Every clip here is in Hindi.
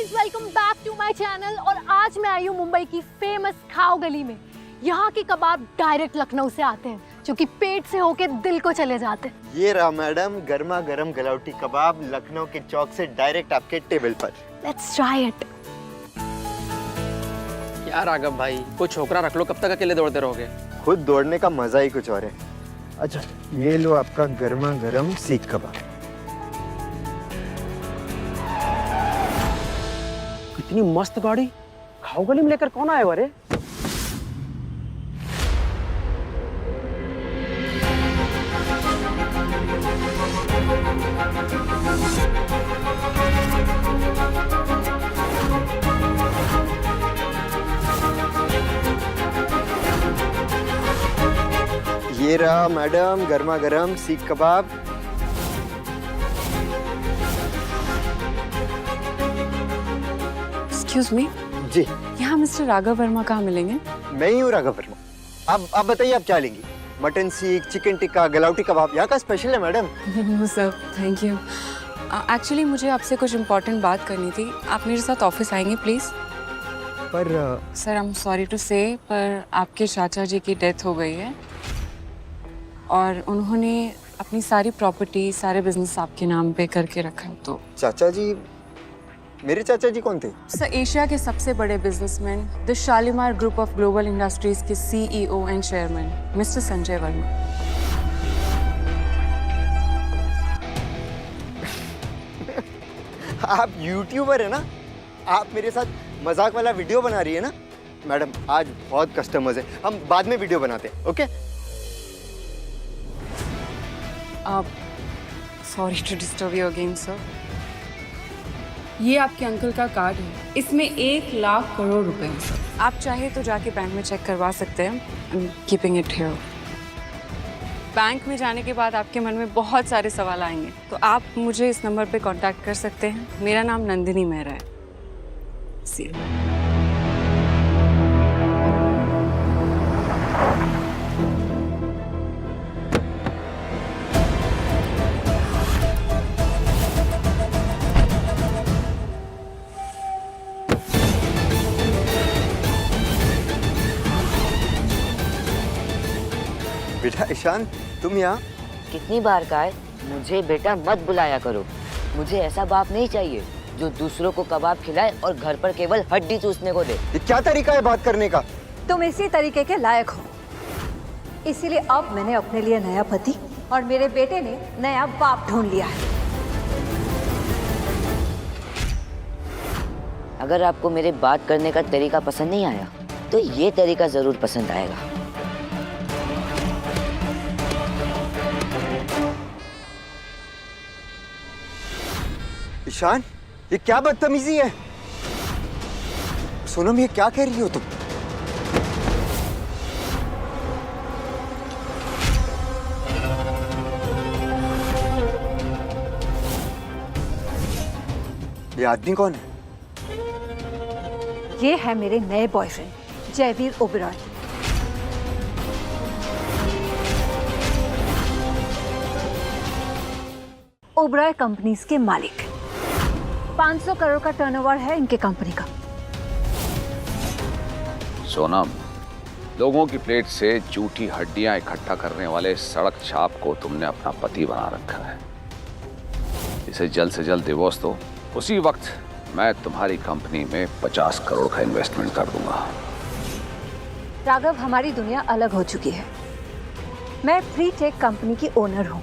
Guys, welcome back to my channel. और आज मैं आई हूँ मुंबई की फेमस खाओ गली में। यहाँ के कबाब डायरेक्ट लखनऊ से आते हैं, जो कि पेट से होके दिल को चले जाते हैं। ये रहा मैडम गर्मा गर्म गलौटी कबाब लखनऊ के चौक से डायरेक्ट आपके टेबल पर। Let's try it. यार राघव भाई, कुछ छोकरा रख लो, कब तक अकेले दौड़ते रहोगे? खुद दौड़ने का मजा ही कुछ और है। अच्छा, ये लो आपका गर्मा गर्म सीख कबाब। इतनी मस्त गाड़ी खाओ गली में लेकर कौन आया हुआ रे? ये रहा मैडम गर्मा गर्म सीख कबाब। एक्सक्यूज मी, जी, यहाँ मिस्टर राघव वर्मा कहाँ मिलेंगे? मैं ही हूँ राघव वर्मा। आप बताइए, आप क्या लेंगी? मटन सीख, चिकन टिक्का, गलौटी कबाब यहाँ का स्पेशल है madam. No sir, thank you. Actually मुझे आपसे कुछ इम्पोर्टेंट बात करनी थी। आप मेरे साथ ऑफिस आएंगे प्लीज़? पर sir, I am sorry to say, पर आपके चाचा जी की डेथ हो गई है और उन्होंने अपनी सारी प्रॉपर्टी, सारे बिजनेस आपके नाम पे करके रखा है। तो चाचा जी, मेरे चाचा जी कौन थे? सर, एशिया के सबसे बड़े businessman, the Shalimar group of global industries के CEO and chairman mister Sanjay Verma. आप यूट्यूबर है ना? आप मेरे साथ मजाक वाला वीडियो बना रही है ना? मैडम, आज बहुत कस्टमर्स हैं, हम बाद में वीडियो बनाते हैं, okay? Sorry to disturb you again sir. ये आपके अंकल का कार्ड है, इसमें 1 लाख करोड़ रुपए हैं सर। आप चाहे तो जाके बैंक में चेक करवा सकते हैं। I am keeping it here. Bank में जाने के बाद आपके मन में बहुत सारे सवाल आएंगे, तो आप मुझे इस नंबर पे कांटेक्ट कर सकते हैं। मेरा नाम नंदिनी मेहरा है। सी बेटा ईशान, तुम यहाँ? कितनी बार कहा है मुझे बेटा मत बुलाया करो। मुझे ऐसा बाप नहीं चाहिए जो दूसरों को कबाब खिलाए और घर पर केवल हड्डी चूसने को दे। ये क्या तरीका है बात करने का? तुम इसी तरीके के लायक हो, इसीलिए अब मैंने अपने लिए नया पति और मेरे बेटे ने नया बाप ढूंढ लिया है। अगर आपको मेरे बात करने का तरीका पसंद नहीं आया तो ये तरीका जरूर पसंद आएगा। ईशान, ये क्या बदतमीजी है? सोनम, ये क्या कह रही हो तुम? ये आदमी कौन है? ये है मेरे नए बॉयफ्रेंड जयवीर ओबेरॉय। ओबेरॉय कंपनीज के मालिक। 500 करोड़ का टर्नओवर है इनके कंपनी का। सोनम, लोगों की प्लेट से झूठी हड्डियां इकट्ठा करने वाले सड़क छाप को तुमने अपना पति बना रखा है। इसे जल्द से जल्द डिवोर्स दो, उसी वक्त मैं तुम्हारी कंपनी में 50 करोड़ का इन्वेस्टमेंट कर दूंगा। राघव, हमारी दुनिया अलग हो चुकी है। मैं फ्री टेक कंपनी की ओनर हूँ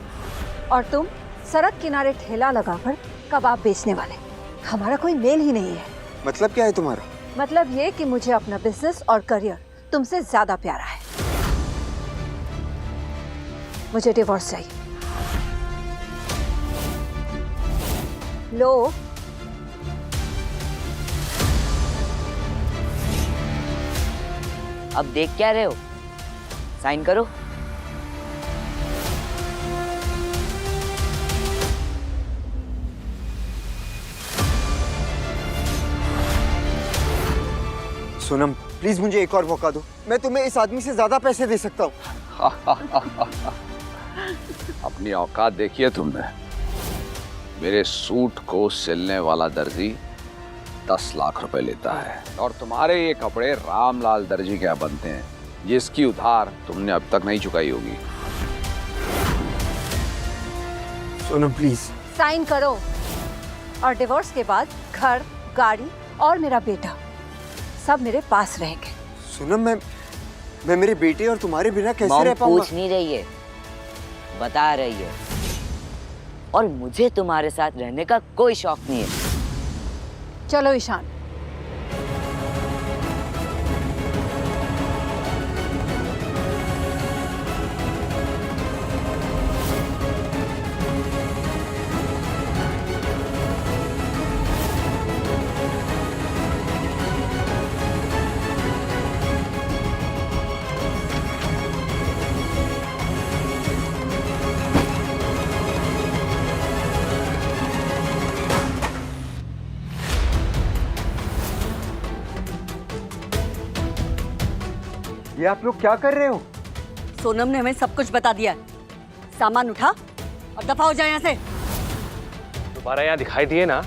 और तुम सड़क किनारे ठेला लगाकर कबाब बेचने वाले। हमारा कोई मेल ही नहीं है। मतलब क्या है तुम्हारा? मतलब ये कि मुझे अपना बिजनेस और करियर तुमसे ज्यादा प्यारा है। मुझे डिवोर्स चाहिए। लो। अब देख क्या रहे हो, साइन करो। सोनम, प्लीज मुझे एक और मौका दो। मैं तुम्हें इस आदमी से ज्यादा पैसे दे सकता हूँ। अपनी औकात देखिए तुमने। मेरे सूट को सिलने वाला दर्जी 10 लाख रुपए लेता है और तुम्हारे ये कपड़े रामलाल दर्जी के यहाँ बनते हैं, जिसकी उधार तुमने अब तक नहीं चुकाई होगी। सोनम प्लीज। साइन करो और डिवोर्स के बाद घर, गाड़ी और मेरा बेटा सब मेरे पास रहेंगे। सोनम मैं मेरे बेटे और तुम्हारे बिना कैसे मॉम रह पाऊंगा? पूछ नहीं रही है, बता रही है। और मुझे तुम्हारे साथ रहने का कोई शौक नहीं है। चलो ईशान। ये आप लोग क्या कर रहे हो? सोनम ने हमें सब कुछ बता दिया है। सामान उठा और दफा हो जाए यहाँ से। दोबारा यहाँ दिखाई दिए ना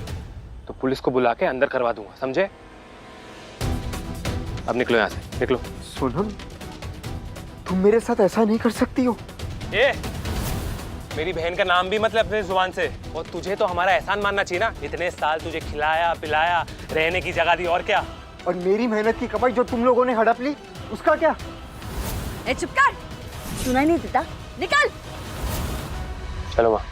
तो पुलिस को बुला के अंदर करवा दूंगा, समझे? अब निकलो यहाँ से, निकलो। सोनम तुम मेरे साथ ऐसा नहीं कर सकती हो। ए, मेरी बहन का नाम भी मतलब अपनी जुबान से। और तुझे तो हमारा एहसान मानना चाहिए ना, इतने साल तुझे खिलाया पिलाया, रहने की जगह दी, और क्या। और मेरी मेहनत की कमाई जो तुम लोगों ने हड़प ली, उसका क्या? ए चुप कर, सुनाई नहीं देता, निकल। चलो माँ।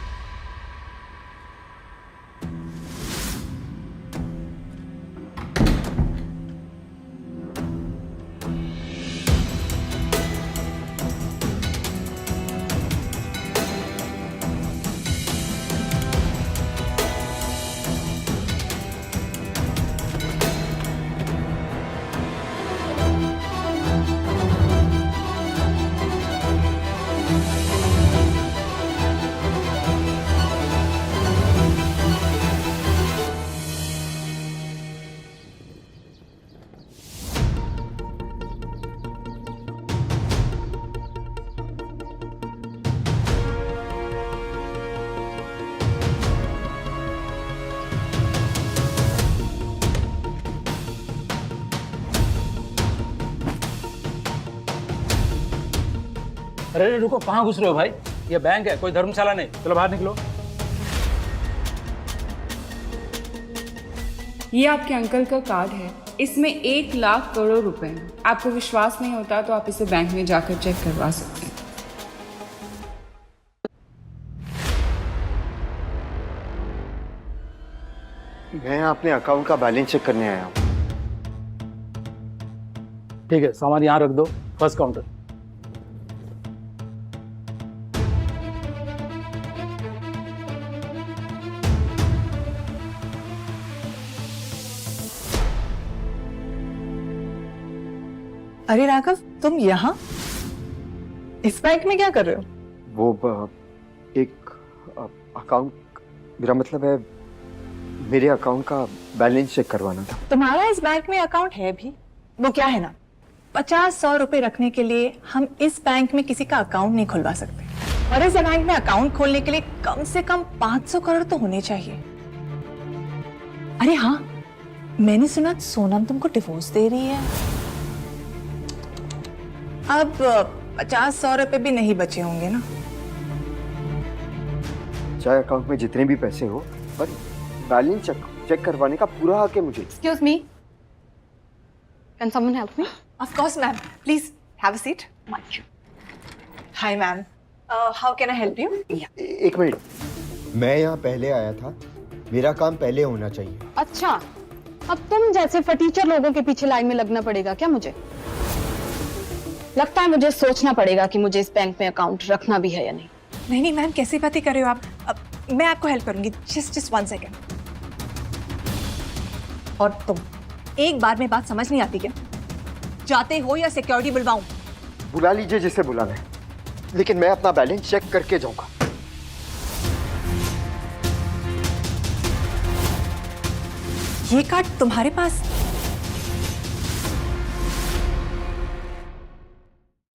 अरे रुको, कहाँ घुस रहे हो भाई? ये बैंक है, कोई धर्मशाला नहीं। चलो बाहर निकलो। ये आपके अंकल का कार्ड है, इसमें 1 लाख करोड़ रुपए हैं। आपको विश्वास नहीं होता तो आप इसे बैंक में जाकर चेक करवा सकते हैं। मैं अपने अकाउंट का बैलेंस चेक करने आया हूँ। ठीक है, सामान यहाँ रख दो, फर्स्ट काउंटर। अरे राघव, तुम यहाँ इस बैंक में क्या कर रहे हो? वो एक अकाउंट, मेरा मतलब है मेरे अकाउंट का बैलेंस चेक करवाना था। तुम्हारा इस बैंक में अकाउंट है भी? वो क्या है ना, 50-100 रुपए रखने के लिए हम इस बैंक में किसी का अकाउंट नहीं खुलवा सकते, और इस बैंक में अकाउंट खोलने के लिए कम से कम 500 करोड़ तो होने चाहिए। अरे हाँ, मैंने सुना सोनम तुमको डिवोर्स दे रही है। अब 50-100 रुपए भी नहीं बचे होंगे ना? चाहे अकाउंट में जितने भी पैसे हो, पर बैलेंस चेक करवाने का पूरा हक है मुझे। Excuse me. Can someone help me? Of course, ma'am. Please have a seat. Hi, ma'am. How can I help you? एक मिनट, मैं यहाँ पहले आया था, मेरा काम पहले होना चाहिए। अच्छा, अब तुम जैसे फटीचर लोगों के पीछे लाइन में लगना पड़ेगा क्या मुझे? लगता है मुझे सोचना पड़ेगा कि मुझे इस बैंक में अकाउंट रखना भी है या नहीं। नहीं मैम, कैसी बातें कर रहे हो आप? अब मैं आपको हेल्प करूंगी। Just 1 second. और तुम, एक बार में बात समझ नहीं आती क्या? जाते हो या सिक्योरिटी बुलवाऊं? बुला लीजिए जिसे बुलाना है, लेकिन मैं अपना बैलेंस चेक करके जाऊंगा। ये कार्ड तुम्हारे पास?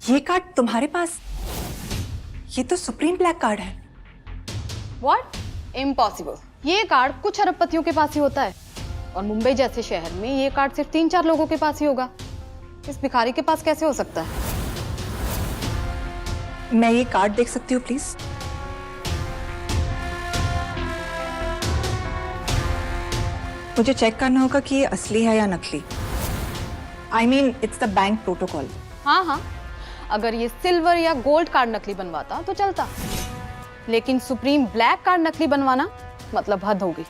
ये कार्ड तुम्हारे पास? ये तो सुप्रीम ब्लैक कार्ड है। What? Impossible. ये कार्ड कुछ अरबपतियों के पास ही होता है। और मुंबई जैसे शहर में ये कार्ड सिर्फ 3-4 लोगों के पास ही होगा। इस भिखारी के पास कैसे हो सकता है? मैं ये कार्ड देख सकती हूँ प्लीज? मुझे चेक करना होगा कि ये असली है या नकली। I mean it's the bank protocol. हाँ हाँ, अगर ये सिल्वर या गोल्ड कार्ड नकली बनवाता तो चलता, लेकिन सुप्रीम ब्लैक कार्ड नकली बनवाना मतलब हद होगी।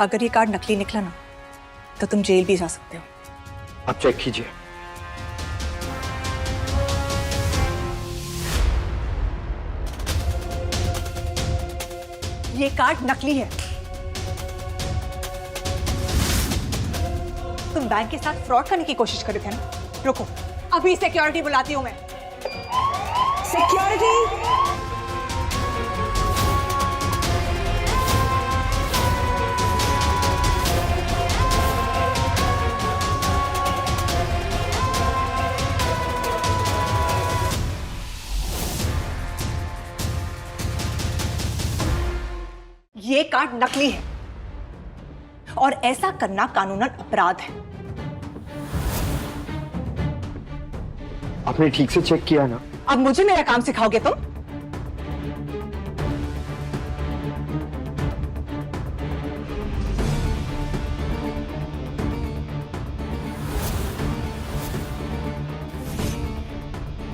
अगर ये कार्ड नकली निकला ना तो तुम जेल भी जा सकते हो। आप चेक कीजिए। ये कार्ड नकली है। तुम बैंक के साथ फ्रॉड करने की कोशिश कर रहे थे ना? रुको, अभी सिक्योरिटी बुलाती हूं मैं। सिक्योरिटी! ये कार्ड नकली है और ऐसा करना कानूनन अपराध है। आपने ठीक से चेक किया ना? अब मुझे मेरा काम सिखाओगे तुम?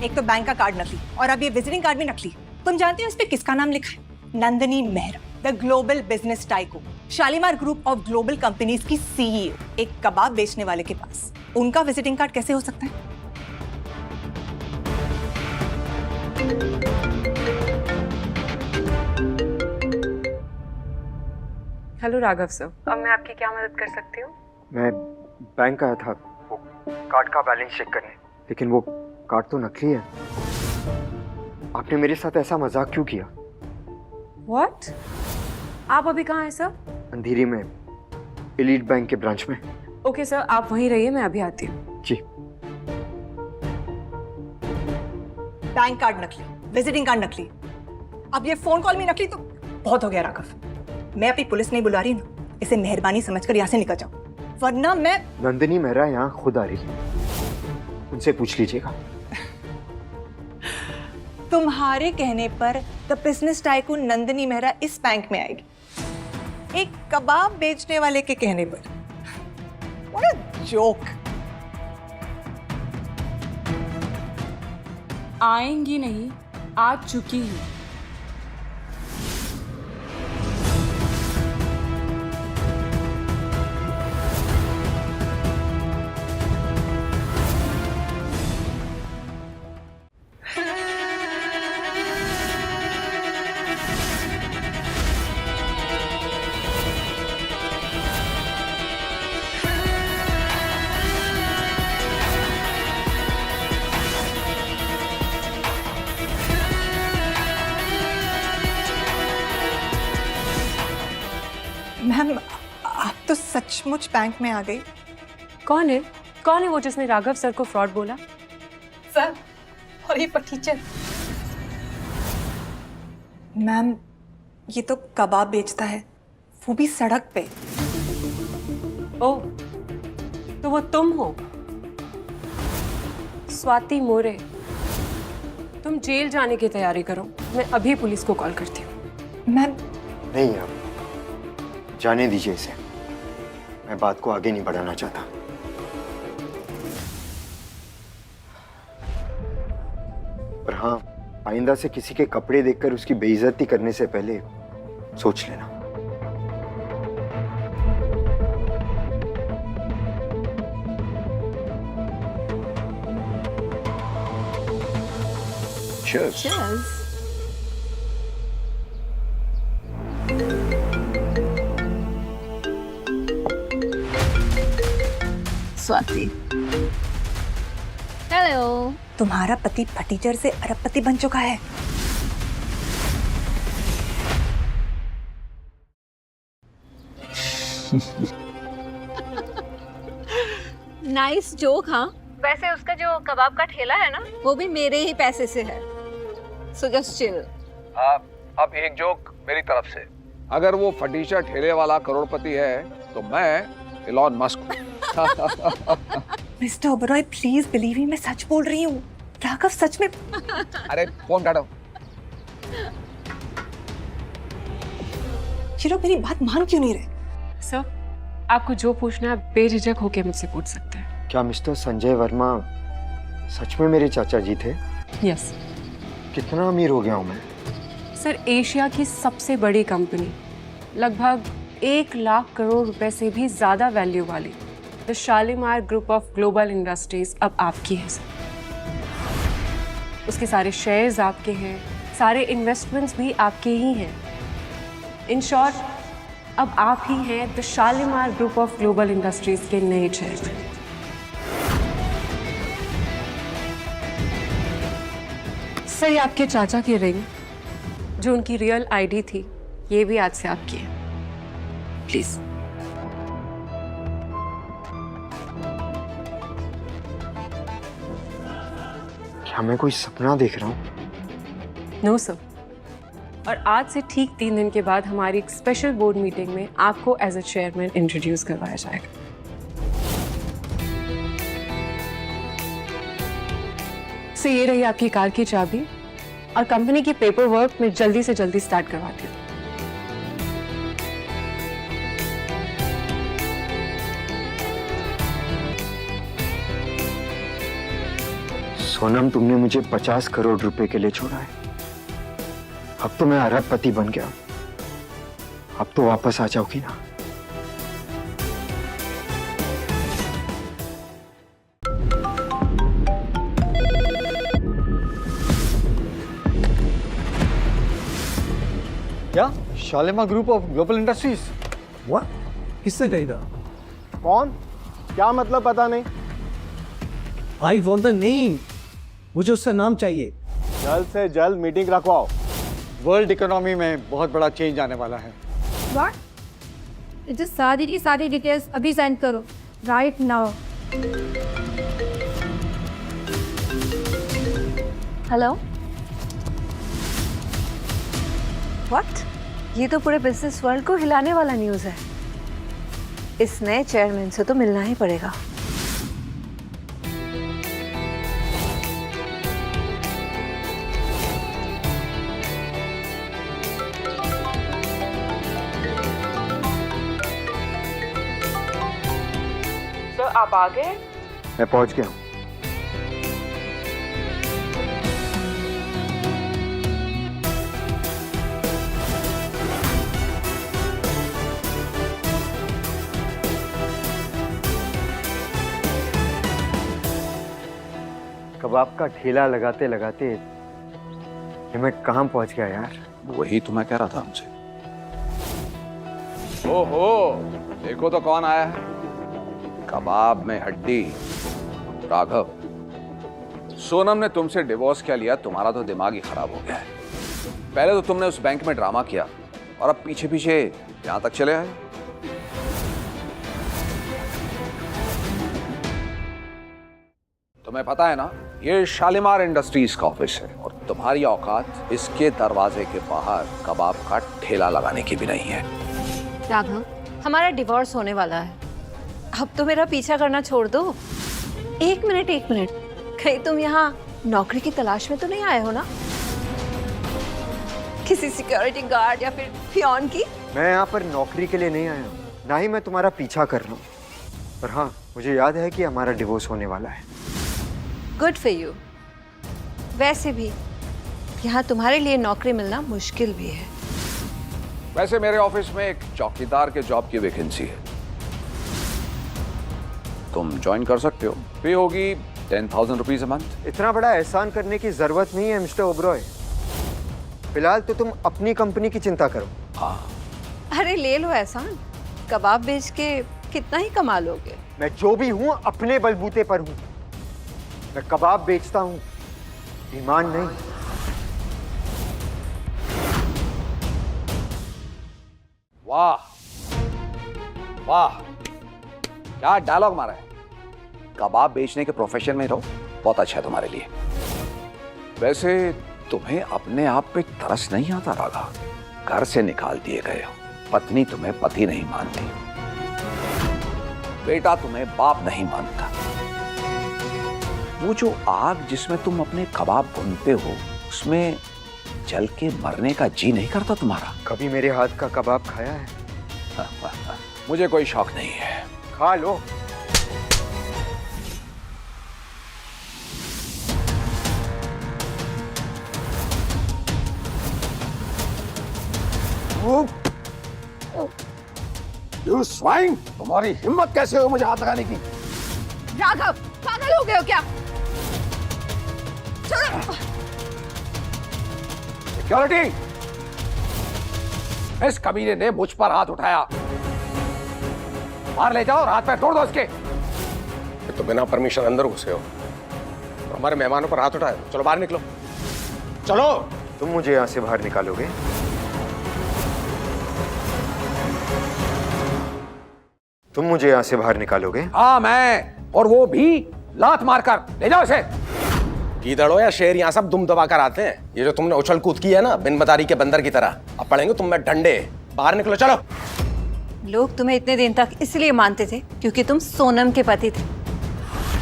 एक तो बैंक का कार्ड नकली और अब ये विजिटिंग कार्ड भी नकली। तुम जानती हो इस पे किसका नाम लिखा है? Nandini Mehra, the global business tycoon, Shalimar group of global companies की सीईओ। एक कबाब बेचने वाले के पास उनका विजिटिंग कार्ड कैसे हो सकता है? हेलो राघव सर, अब मैं आपकी क्या मदद कर सकती हूँ? मैं बैंक आया था वो कार्ड का बैलेंस चेक करने, लेकिन वो कार्ड तो नकली है। आपने मेरे साथ ऐसा मजाक क्यों किया? What? आप अभी कहाँ हैं सर? अंधेरी में, एलीट बैंक के ब्रांच में। ओके सर, आप वहीं रहिए, मैं अभी आती हूँ। जी। बैंक कार्ड नकली, विजिटिंग कार्ड नकली, अब ये फोन कॉल भी नकली, तो बहुत हो गया राघव। मैं अभी पुलिस नहीं बुला रही ना, इसे मेहरबानी समझकर यहाँ से निकल जाओ, वरना मैं। नंदिनी मेहरा यहाँ खुद आ रही, उनसे पूछ लीजिएगा। तुम्हारे कहने पर the business tycoon Nandini Mehra इस बैंक में आएगी, एक कबाब बेचने वाले के कहने पर। What a joke! आएंगी नहीं, आ चुकी है। मैम, आप तो सचमुच बैंक में आ गई। कौन है वो जिसने राघव सर को फ्रॉड बोला? सर और ये टीचर। मैम, ये तो कबाब बेचता है, वो भी सड़क पे। ओह, तो वो तुम हो? स्वाति मोरे। तुम जेल जाने की तैयारी करो, मैं अभी पुलिस को कॉल करती हूँ। मैम नहीं, अब जाने दीजिए इसे, मैं बात को आगे नहीं बढ़ाना चाहता। पर हाँ, आइंदा से किसी के कपड़े देखकर उसकी बेइज्जती करने से पहले सोच लेना। Cheers. Cheers. स्वाति, हेलो। तुम्हारा पति फटीचर से अरबपति बन चुका है। Nice joke. हाँ, वैसे उसका जो कबाब का ठेला है ना, वो भी मेरे ही पैसे से है। So just chill. अब एक जोक मेरी तरफ से। अगर वो फटीचा ठेले वाला करोड़पति है तो मैं इलॉन मस्क हूं। Mister Oberoi please believe me, मैं सच बोल रही हूँ। राघव सच में। अरे फोन काटो। ये लोग मेरी बात मान क्यों नहीं रहे? सर, आपको जो पूछना है आप बेझिझक होकर मुझसे पूछ सकते हैं। क्या मिस्टर संजय वर्मा सच में मेरे चाचा जी थे? यस। कितना अमीर हो गया हूँ मैं? सर, एशिया की सबसे बड़ी कंपनी, लगभग 1 लाख करोड़ रुपए से भी ज्यादा वैल्यू वाली the Shalimar group of global industries अब आपकी है सर। उसके सारे शेयर्स आपके हैं, सारे इन्वेस्टमेंट्स भी आपके ही हैं। इन शॉर्ट, अब आप ही हैं the Shalimar group of global industries के नए चेयरमैन। सर, ये आपके चाचा की रिंग, जो उनकी रियल आईडी थी, ये भी आज से आपकी है। प्लीज। क्या मैं कोई सपना देख रहा हूँ? No sir. और आज से ठीक 3 दिन के बाद हमारी एक स्पेशल बोर्ड मीटिंग में आपको एज अ चेयरमैन इंट्रोड्यूस करवाया जाएगा। सो ये रही आपकी कार की चाबी, और कंपनी की पेपर वर्क मैं जल्दी से जल्दी स्टार्ट करवाती हूँ। सोनम, तुमने मुझे 50 करोड़ रुपए के लिए छोड़ा है। अब तो मैं अरबपति बन गया। अब तो वापस आ जाओगी ना? क्या? Shalimar group of global industries? What? किससे कही था? कौन? क्या मतलब पता नहीं। I want the name. मुझे उसका नाम चाहिए। जल्द से जल्द मीटिंग रखवाओ। वर्ल्ड इकोनॉमी में बहुत बड़ा चेंज आने वाला है। व्हाट? मुझे सारी की सारी डिटेल्स अभी सेंड करो, राइट नाउ। हेलो। व्हाट? ये तो पूरे बिजनेस वर्ल्ड को हिलाने वाला न्यूज़ है। इस नए चेयरमैन से तो मिलना ही पड़ेगा। सर, आप आ गए? मैं पहुंच गया हूँ। कबाब का ठेला लगाते लगाते ये मैं कहाँ पहुंच गया यार? वही तो मैं कह रहा था हमसे। ओहो, देखो तो कौन आया है। कबाब में हड्डी, राघव। सोनम ने तुमसे डिवोर्स क्या लिया, तुम्हारा तो दिमाग ही खराब हो गया है। पहले तो तुमने उस बैंक में ड्रामा किया, और अब पीछे पीछे यहां तक चले आए। तुम्हें पता है ना, ये शालीमार इंडस्ट्रीज का ऑफिस है, और तुम्हारी औकात इसके दरवाजे के बाहर कबाब का ठेला लगाने की भी नहीं है। राघव, हमारा डिवोर्स होने वाला है। अब तो मेरा पीछा करना छोड़ दो। एक मिनट। कहीं तुम यहाँ नौकरी की तलाश में तो नहीं आए हो ना? किसी सिक्योरिटी गार्ड या फिर पियोन की? मैं यहाँ पर नौकरी के लिए नहीं आया हूँ, ना ही मैं तुम्हारा पीछा कर रहा हूँ। पर हाँ, मुझे याद है कि हमारा डिवोर्स होने वाला है। Good for you. वैसे भी यहाँ तुम्हारे लिए नौकरी मिलना मुश्किल भी है। वैसे मेरे ऑफिस में एक चौकीदार के जॉब की वैकेंसी है, तुम ज्वाइन कर सकते हो। पे होगी 10,000 रुपीज अ मंथ। इतना बड़ा एहसान करने की जरूरत नहीं है मिस्टर ओबरॉय। फिलहाल तो तुम अपनी कंपनी की चिंता करो। हाँ। अरे ले लो एहसान। कबाब बेच के कितना ही कमा लोगे? मैं जो भी हूँ अपने बलबूते पर हूँ। मैं कबाब बेचता हूँ, ईमान नहीं। वाह वाह, क्या डायलॉग मारा है। कबाब बेचने के प्रोफेशन में रहो, बहुत अच्छा है तुम्हारे लिए। वैसे तुम्हें अपने आप पे तरस नहीं आता राघव? घर से निकाल दिए गए हो, पत्नी तुम्हें पति नहीं मानती, बेटा तुम्हें बाप नहीं मानता। वो जो आग जिसमें तुम अपने कबाब भूनते हो, उसमें जल के मरने का जी नहीं करता तुम्हारा? कभी मेरे हाथ का कबाब खाया है? मुझे कोई शौक नहीं है। खा लो। You swine! तुम्हारी हिम्मत कैसे हो मुझे हाथ लगाने की? राघव, पागल हो गए हो क्या? सिक्योरिटी! इस कमीने ने मुझ पर हाथ उठाया। बाहर ले जाओ और हाथ पैर तोड़ दो इसके। तो बिना परमिशन अंदर घुसे हो और हमारे मेहमानों पर हाथ उठाए। चलो बाहर निकलो, चलो। तुम मुझे यहाँ से बाहर निकालोगे? तुम मुझे यहाँ से बाहर निकालोगे? हाँ मैं, और वो भी लात मारकर। ले जाओ इसे। गीदड़ो या शेर यहाँ सब दुम दबा कर आते हैं। ये जो तुमने उछल कूद की है ना, बिन मदारी के बंदर की तरह, अब पड़ेंगे तुम में डंडे। बाहर निकलो, चलो। लोग तुम्हें इतने दिन तक इसलिए मानते थे क्योंकि तुम सोनम के पति थे,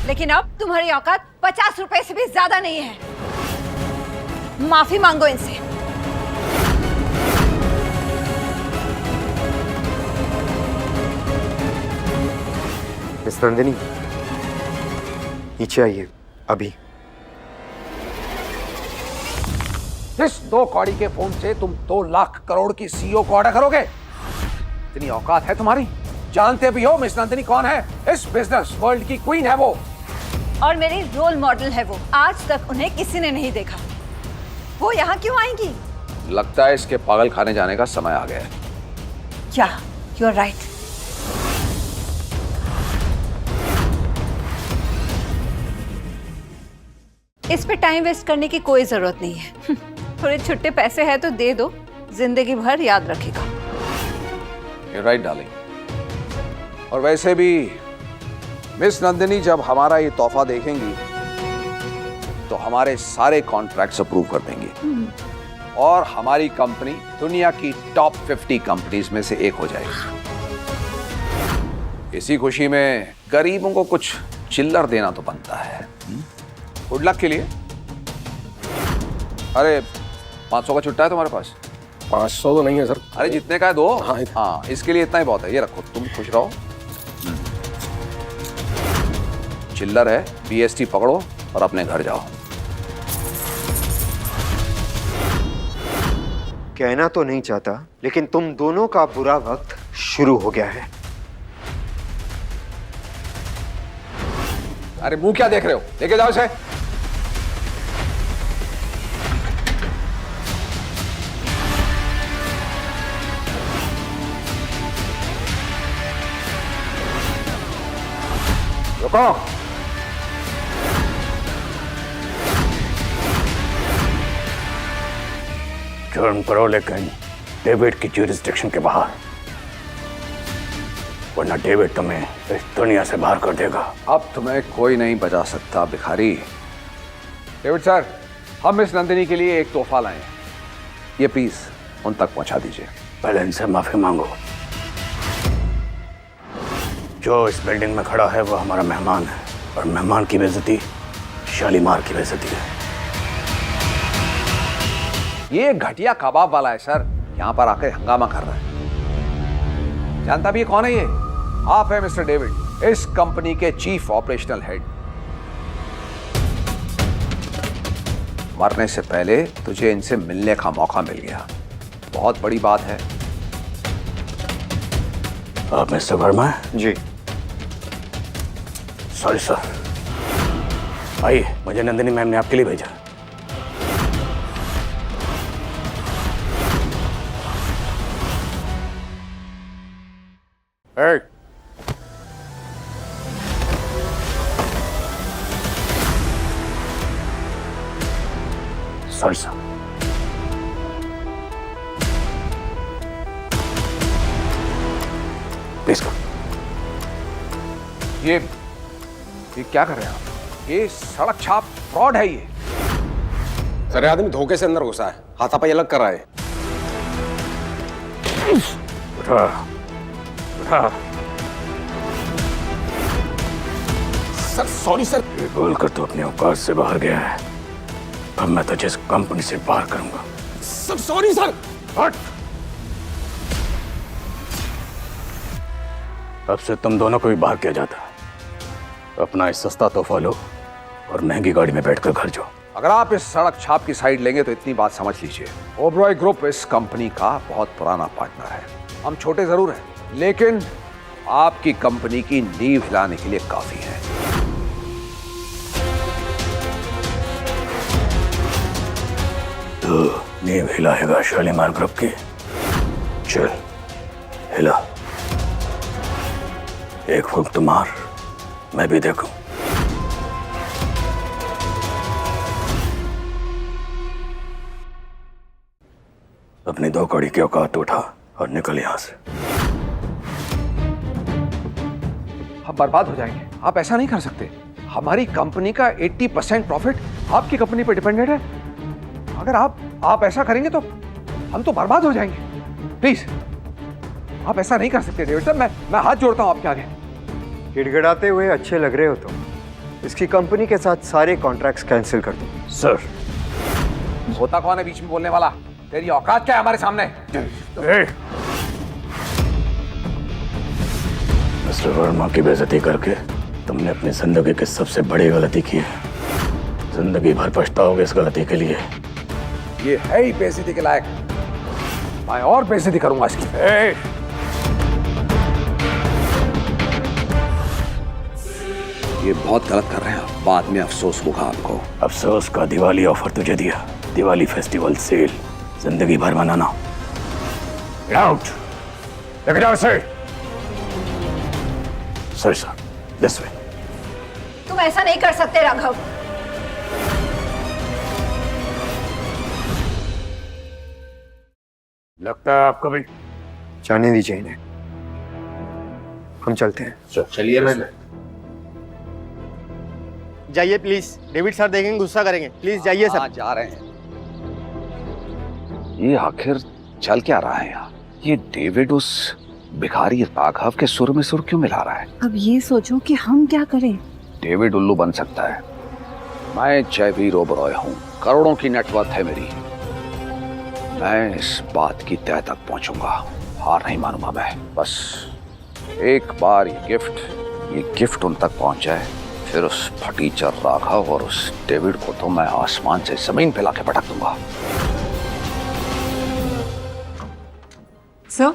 लेकिन अब तुम्हारी औकात 50 रुपए से भी ज्यादा नहीं है। माफी मांगो इनसे। मिस नंदिनी, नीचे आइए अभी। इस 2 कौड़ी के फोन से तुम 2 लाख करोड़ की सीईओ को ऑर्डर करोगे? इतनी औकात है तुम्हारी? जानते भी हो मिस नंदिनी कौन है? इस बिजनेस वर्ल्ड की क्वीन है वो, और मेरी रोल मॉडल है वो। आज तक उन्हें किसी ने नहीं देखा। वो यहाँ क्यों आएंगी? लगता है इसके पागल खाने जाने का समय आ गया है। क्या? You are right. इस पे टाइम वेस्ट करने की कोई जरूरत नहीं है। थोड़े छुट्टे पैसे हैं तो दे दो, जिंदगी भर याद रखेगा। You're right, darling। और वैसे भी मिस नंदिनी जब हमारा ये तोहफा देखेंगी तो हमारे सारे कॉन्ट्रैक्ट्स अप्रूव कर देंगी और हमारी कंपनी दुनिया की टॉप 50 कंपनीज में से एक हो जाएगी। इसी खुशी में गरीबों को कुछ चिल्लर देना तो बनता है। गुड लक के लिए। अरे 500 का छुट्टा है तुम्हारे पास? 500 तो नहीं है सर। अरे जितने का है दो। हाँ, इसके लिए इतना ही बहुत है। ये रखो, तुम खुश रहो। चिल्लर है, BST पकड़ो और अपने घर जाओ। कहना तो नहीं चाहता, लेकिन तुम दोनों का बुरा वक्त शुरू हो गया है। अरे मुंह क्या देख रहे हो? लेके जाओ इसे। रुको। जुर्म करो लेकिन डेविड की ज्यूरिसडिक्शन के बाहर, वरना डेविड तुम्हें इस दुनिया से बाहर कर देगा। अब तुम्हें कोई नहीं बचा सकता भिखारी। डेविड सर, हम मिस नंदिनी के लिए एक तोहफा लाए हैं। ये पीस उन तक पहुंचा दीजिए। पहले इनसे माफी मांगो। जो इस बिल्डिंग में खड़ा है वो हमारा मेहमान है, और मेहमान की बेइज्जती शालीमार की बेइज्जती है। ये घटिया कबाब वाला है सर, यहाँ पर आकर हंगामा कर रहा है। जानता भी कौन है ये? आप है मिस्टर डेविड, इस कंपनी के चीफ ऑपरेशनल हेड। मरने से पहले तुझे इनसे मिलने का मौका मिल गया, बहुत बड़ी बात है। आप मिस्टर वर्मा हैं? जी। Sorry sir. आइए, मुझे नंदिनी मैम ने आपके लिए भेजा। Sorry sir. प्लीज करो। ये क्या कर रहे हैं आप? ये सड़क छाप फ्रॉड है ये। सर आदमी धोखे से अंदर घुसा है, हाथापाई अलग कर रहा है। उठा उठा। Sir sorry sir. ये बोलकर तू अपने औकात से बाहर गया है। अब मैं तुझे इस कंपनी से बाहर करूंगा। Sir sorry sir. हट। अब से तुम दोनों को भी बाहर किया जाता। अपना इस सस्ता तोहफा लो और महंगी गाड़ी में बैठकर घर जाओ। अगर आप इस सड़क छाप की साइड लेंगे तो इतनी बात समझ लीजिए, ओबरॉय ग्रुप इस कंपनी का बहुत पुराना पार्टनर है। हम छोटे जरूर हैं, लेकिन आपकी कंपनी की नींव हिलाने के लिए काफी है। तो नींव हिलाएगा शालीमार ग्रुप की? चल हिला। एक फूंक तो मार, मैं भी देखूं। अपनी 2 कौड़ी की औकात उठा और निकल यहां से। हम बर्बाद हो जाएंगे। आप ऐसा नहीं कर सकते। हमारी कंपनी का 80% प्रॉफिट आपकी कंपनी पर डिपेंडेंट है। अगर आप ऐसा करेंगे तो हम तो बर्बाद हो जाएंगे। प्लीज आप ऐसा नहीं कर सकते डेविड साहब। मैं हाथ जोड़ता हूं आपके आगे। गिड़गिड़ाते हुए अच्छे लग रहे हो तुम। इसकी कंपनी के साथ सारे कॉन्ट्रैक्ट्स कैंसिल कर दो। सर। होता कौन है बीच में बोलने वाला? तेरी औकात क्या है हमारे सामने? मिस्टर वर्मा की बेइज्जती करके तुमने अपनी जिंदगी की सबसे बड़ी गलती की है। जिंदगी भर पछताओगे इस गलती के लिए। ये है ही बेइज्जती के लायक। मैं और बेइज्जती करूंगा इसकी। ये बहुत गलत कर रहे हैं आप। बाद में अफसोस होगा आपको। अफसोस का दिवाली ऑफर तुझे दिया। दिवाली फेस्टिवल सेल जिंदगी भर मनाना। आउट। लेके जाओ सर। Sir this way. तुम ऐसा नहीं कर सकते राघव। लगता है आपको भी। जाने दीजिए इन्हें, हम चलते हैं। चलिए। मैं जाइए प्लीज, डेविड सर देखेंगे गुस्सा करेंगे। प्लीज जाइए सर। जा रहे हैं। ये आखिर चल क्या रहा है यहाँ? ये डेविड उस भिखारी राघव के सुर में सुर क्यों मिला रहा है? अब ये सोचो कि हम क्या करें। डेविड उल्लू बन सकता है। मैं जयवीर ओबरॉय हूँ। करोड़ों की नेटवर्थ है मेरी। मैं इस बात की तह तक पहुंचूंगा। हार नहीं मानूंगा मैं। बस एक बार ये गिफ्ट उन तक पहुंच जाए, फिर उस फटीचर राघव और उस डेविड को तो मैं आसमान से जमीन पे लाके पटक दूंगा। सर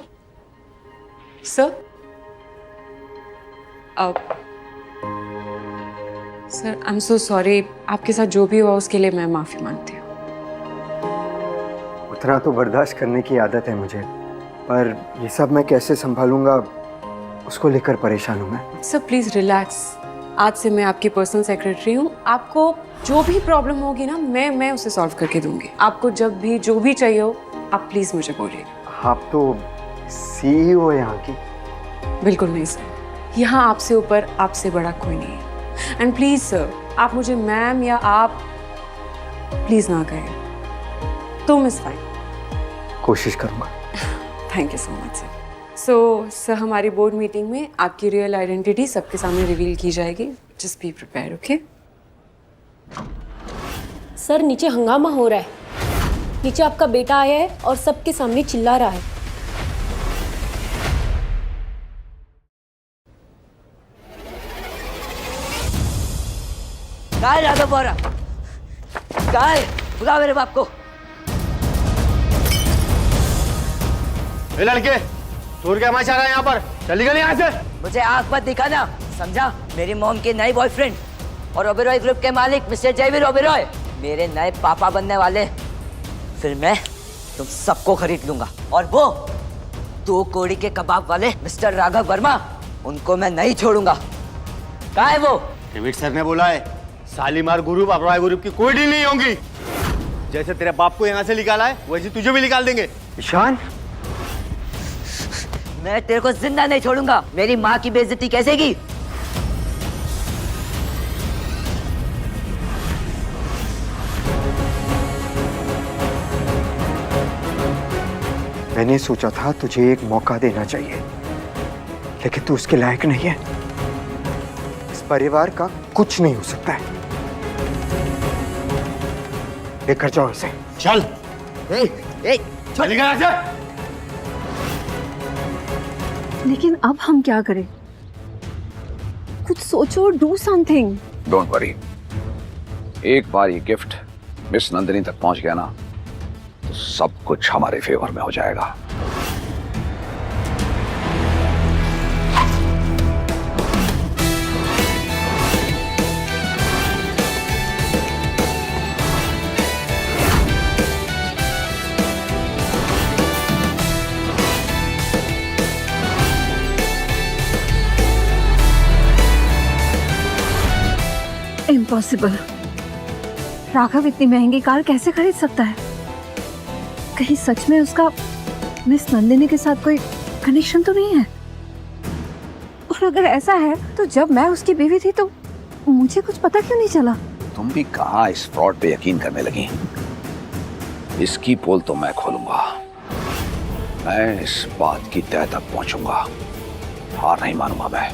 अब sir I am so sorry. आपके साथ जो भी हुआ उसके लिए मैं माफी मांगती हूँ। उतना तो बर्दाश्त करने की आदत है मुझे, पर ये सब मैं कैसे संभालूंगा उसको लेकर परेशान हूँ मैं। Sir please relax. आज से मैं आपकी पर्सनल सेक्रेटरी हूँ। आपको जो भी प्रॉब्लम होगी ना, मैं उसे सॉल्व करके दूंगी। आपको जब भी जो भी चाहिए हो आप प्लीज मुझे बोलिए। आप तो सीईओ है यहाँ की। बिल्कुल नहीं सर, यहाँ आपसे ऊपर आपसे बड़ा कोई नहीं है। एंड प्लीज सर, आप मुझे मैम या आप प्लीज ना कहें। तुम इज फाइन। कोशिश करूंगा। Thank you so much sir. Sir हमारी बोर्ड मीटिंग में आपकी रियल आइडेंटिटी सबके सामने रिवील की जाएगी। Just be prepare. Okay sir नीचे हंगामा हो रहा है। नीचे आपका बेटा आया है और सबके सामने चिल्ला रहा है। कहाँ है राघव बोरा? कहाँ है? बुला मेरे बाप को। ए लड़के, चोर क्या चाह रहा है यहाँ पर? चली गई यहाँ से। मुझे आंख मत दिखाना, समझा? मेरी मॉम के नए बॉयफ्रेंड और ओबेरॉय ग्रुप के मालिक मिस्टर जयवीर ओबेरॉय मेरे नए पापा बनने वाले। फिर मैं तुम सबको खरीद लूंगा। और वो 2 कौड़ी के कबाब वाले मिस्टर राघव वर्मा, उनको मैं नहीं छोड़ूंगा। कहाँ है वो? डेविड सर ने बोला है शालीमार ग्रुप ओबेरॉय ग्रुप की कोई डील नहीं होगी। जैसे तेरे बाप को यहाँ से निकाला है वैसे तुझे भी निकाल देंगे। ईशान, मैं तेरे को जिंदा नहीं छोड़ूंगा। मेरी माँ की बेइज्जती कैसे की? मैंने सोचा था तुझे एक मौका देना चाहिए, लेकिन तू उसके लायक नहीं है। इस परिवार का कुछ नहीं हो सकता है। लेकर जाओ इसे। चल चल निकल यहाँ से। लेकिन अब हम क्या करें? कुछ सोचो, डू समथिंग। डोंट वरी, एक बार ये गिफ्ट मिस नंदिनी तक पहुंच गया ना तो सब कुछ हमारे फेवर में हो जाएगा। इम्पॉसिबल। राघव इतनी महंगी कार कैसे खरीद सकता है? कहीं सच में उसका मिस नंदिनी के साथ कोई कनेक्शन तो नहीं है? और अगर ऐसा है तो जब मैं उसकी बीवी थी तो मुझे कुछ पता क्यों नहीं चला? तुम भी कहाँ इस फ्रॉड पे यकीन करने लगी? इसकी पोल तो मैं खोलूंगा। मैं इस बात की तह तक पहुंचूंगा। हार नहीं मानूंगा मैं।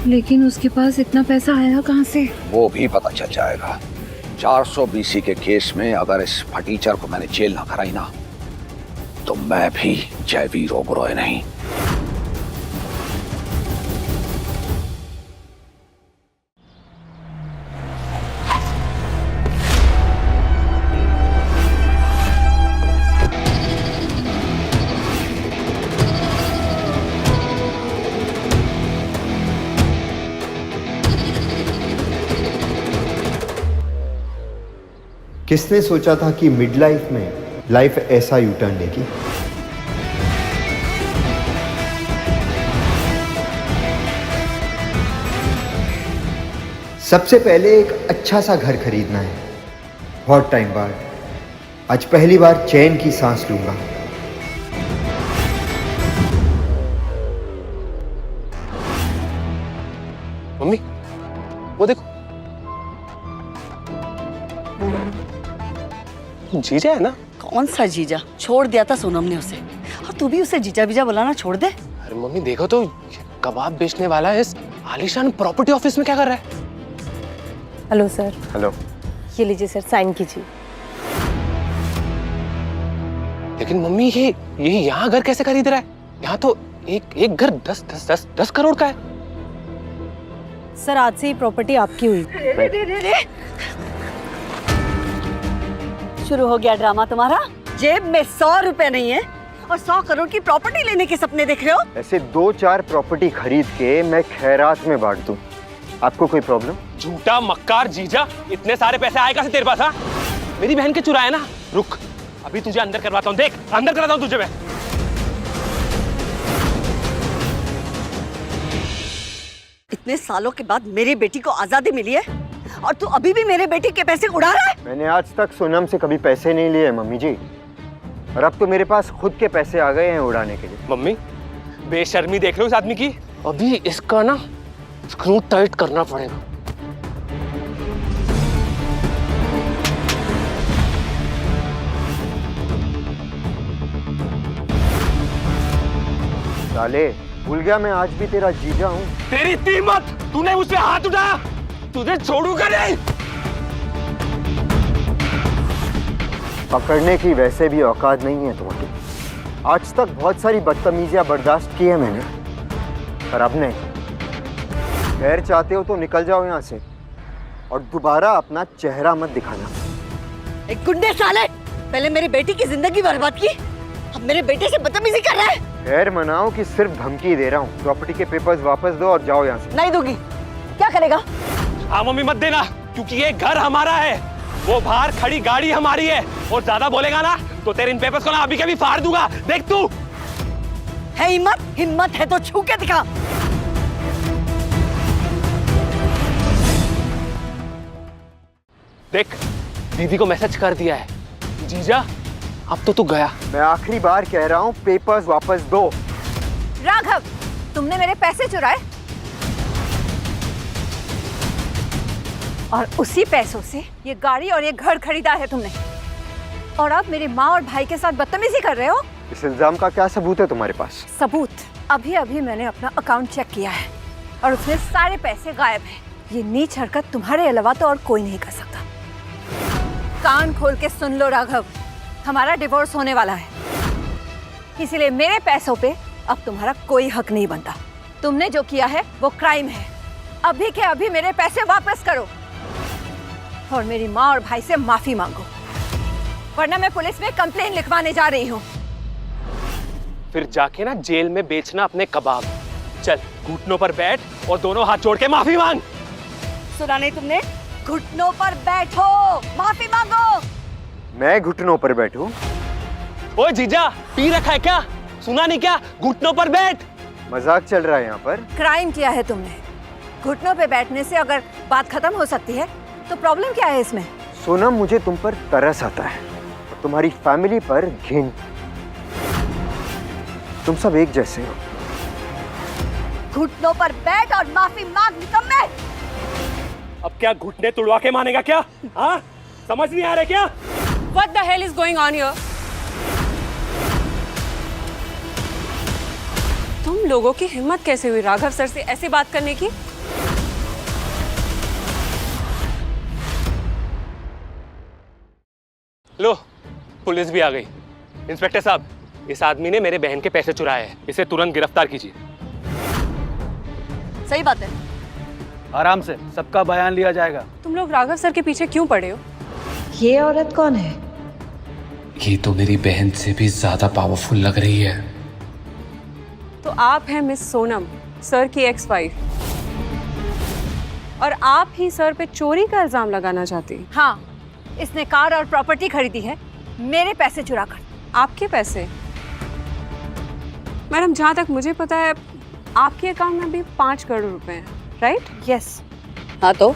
लेकिन उसके पास इतना पैसा आया कहाँ से? वो भी पता चल जाएगा। 400 BC के केस में अगर इस फटीचर को मैंने जेल ना कराई ना तो मैं भी जयवीर ओबरॉय नहीं। किसने सोचा था कि मिड लाइफ में लाइफ ऐसा यू टर्न लेगी? सबसे पहले एक अच्छा सा घर खरीदना है। बहुत टाइम बाद आज पहली बार चैन की सांस लूंगा। मम्मी वो देखो, जीजा है ना? कौन सा जीजा? छोड़ दिया था सोनम ने उसे, और तू भी उसे जीजा बीजा बुलाना छोड़ दे। अरे मम्मी देखो तो, कबाब बेचने वाला है इस आलीशान प्रॉपर्टी ऑफिस में क्या कर रहा है? Hello sir. हेलो। ये लीजिए सर, साइन कीजिए। लेकिन मम्मी ये यहाँ घर कैसे खरीद रहा है? यहाँ तो एक घर 10 करोड़ का है। सर आज से ये प्रॉपर्टी आपकी हुई। शुरू हो गया ड्रामा तुम्हारा। जेब में 100 रुपए नहीं है और 100 करोड़ की प्रॉपर्टी लेने के सपने देख रहे हो? ऐसे 2-4 प्रॉपर्टी खरीद के मैं खैरात में बांट दूं, आपको कोई प्रॉब्लम? झूठा मक्कार जीजा, इतने सारे पैसे आए कहाँ से तेरे पास? हाँ, मेरी बहन के चुराए ना। रुक, अभी तुझे अंदर करवाता हूँ। देख, अंदर कराता हूँ तुझे मैं। इतने सालों के बाद मेरी बेटी को आजादी मिली है और तू अभी भी मेरे बेटी के पैसे उड़ा रहा है? मैंने आज तक सोनम से कभी पैसे नहीं लिए मम्मी जी, और अब तो मेरे पास खुद के पैसे आ गए हैं उड़ाने के लिए। मम्मी बेशर्मी देख लो इस आदमी की। अभी इसका ना स्क्रू टाइट करना पड़ेगा। साले, भूल गया मैं आज भी तेरा जीजा हूँ। तेरी इतनी हिम्मत, तूने मुझसे हाथ उठाया, तुझे छोड़ूंगा नहीं। पकड़ने की वैसे भी औकात नहीं है तुम्हारी। आज तक बहुत सारी बदतमीजियां बर्दाश्त की है मैंने, पर अब नहीं। खैर चाहते हो तो निकल जाओ यहाँ से और दोबारा अपना चेहरा मत दिखाना। एक गुंडे साले, पहले मेरी बेटी की जिंदगी बर्बाद की, अब मेरे बेटे से बदतमीजी कर रहा है। खैर मनाओ कि सिर्फ धमकी दे रहा हूँ। प्रॉपर्टी के पेपर्स वापस दो और जाओ यहाँ से। नहीं दूंगी। क्या करेगा? हाँ मम्मी मत देना, क्योंकि ये घर हमारा है, वो बाहर खड़ी गाड़ी हमारी है, और ज्यादा बोलेगा ना तो तेरे इन पेपर्स को ना अभी कभी फाड़ दूंगा। देख तू। है हिम्मत? हिम्मत है तो छू के दिखा। देख, दीदी को मैसेज कर दिया है। जीजा अब तो तू गया। मैं आखिरी बार कह रहा हूँ, पेपर्स वापस दो। राघव, तुमने मेरे पैसे चुराए और उसी पैसों से ये गाड़ी और ये घर खरीदा है तुमने, और अब मेरी माँ और भाई के साथ बदतमीजी कर रहे हो। इस इल्जाम का क्या सबूत है तुम्हारे पास? सबूत? अभी अभी मैंने अपना अकाउंट चेक किया है और उसमें सारे पैसे गायब हैं। ये नीच हरकत तुम्हारे अलावा तो और कोई नहीं कर सकता। कान खोल के सुन लो राघव, हमारा डिवोर्स होने वाला है, इसीलिए मेरे पैसों पे अब तुम्हारा कोई हक नहीं बनता। तुमने जो किया है वो क्राइम है। अभी के अभी मेरे पैसे वापस करो और मेरी माँ और भाई से माफी मांगो, वरना मैं पुलिस में कंप्लेन लिखवाने जा रही हूँ। फिर जाके ना जेल में बेचना अपने कबाब। चल घुटनों पर बैठ और दोनों हाथ जोड़ के माफी मांग। सुना नहीं तुमने? घुटनों पर बैठो, माफी मांगो। मैं घुटनों पर बैठूं? ओए जीजा, पी रखा है क्या? सुना नहीं क्या? घुटनों पर बैठ। मजाक चल रहा है यहाँ पर। क्राइम किया है तुमने। घुटनों पे बैठने से अगर बात खत्म हो सकती है तो प्रॉब्लम क्या है इसमें? सोनम, मुझे तुम पर तरस आता है और तुम्हारी फैमिली पर घिन। तुम सब एक जैसे हो। घुटनों पर बैठ और माफी मांग निकम्मे। अब क्या घुटने तुड़वा के मानेगा क्या? हाँ, समझ नहीं आ रहा क्या? What the hell is going on here? तुम लोगों की हिम्मत कैसे हुई राघव सर से ऐसी बात करने की? लो, पुलिस भी आ गई। इंस्पेक्टर साहब, इस आदमी ने मेरे बहन के पैसे चुराए हैं, इसे तुरंत गिरफ्तार कीजिए। सही बात है। आराम से, सबका बयान लिया जाएगा। तुम लोग राघव सर के पीछे क्यों पड़े हो? ये औरत कौन है? ये तो मेरी बहन से भी ज्यादा पावरफुल लग रही है। तो आप हैं मिस सोनम, सर की एक्स वाइफ, और आप ही सर पे चोरी का इल्जाम लगाना चाहती हैं। हाँ, इसने कार और प्रॉपर्टी खरीदी है मेरे पैसे चुराकर। आपके पैसे? मैडम, जहाँ तक मुझे पता है आपके अकाउंट में भी 5 करोड़ रुपए हैं, राइट? यस। हाँ तो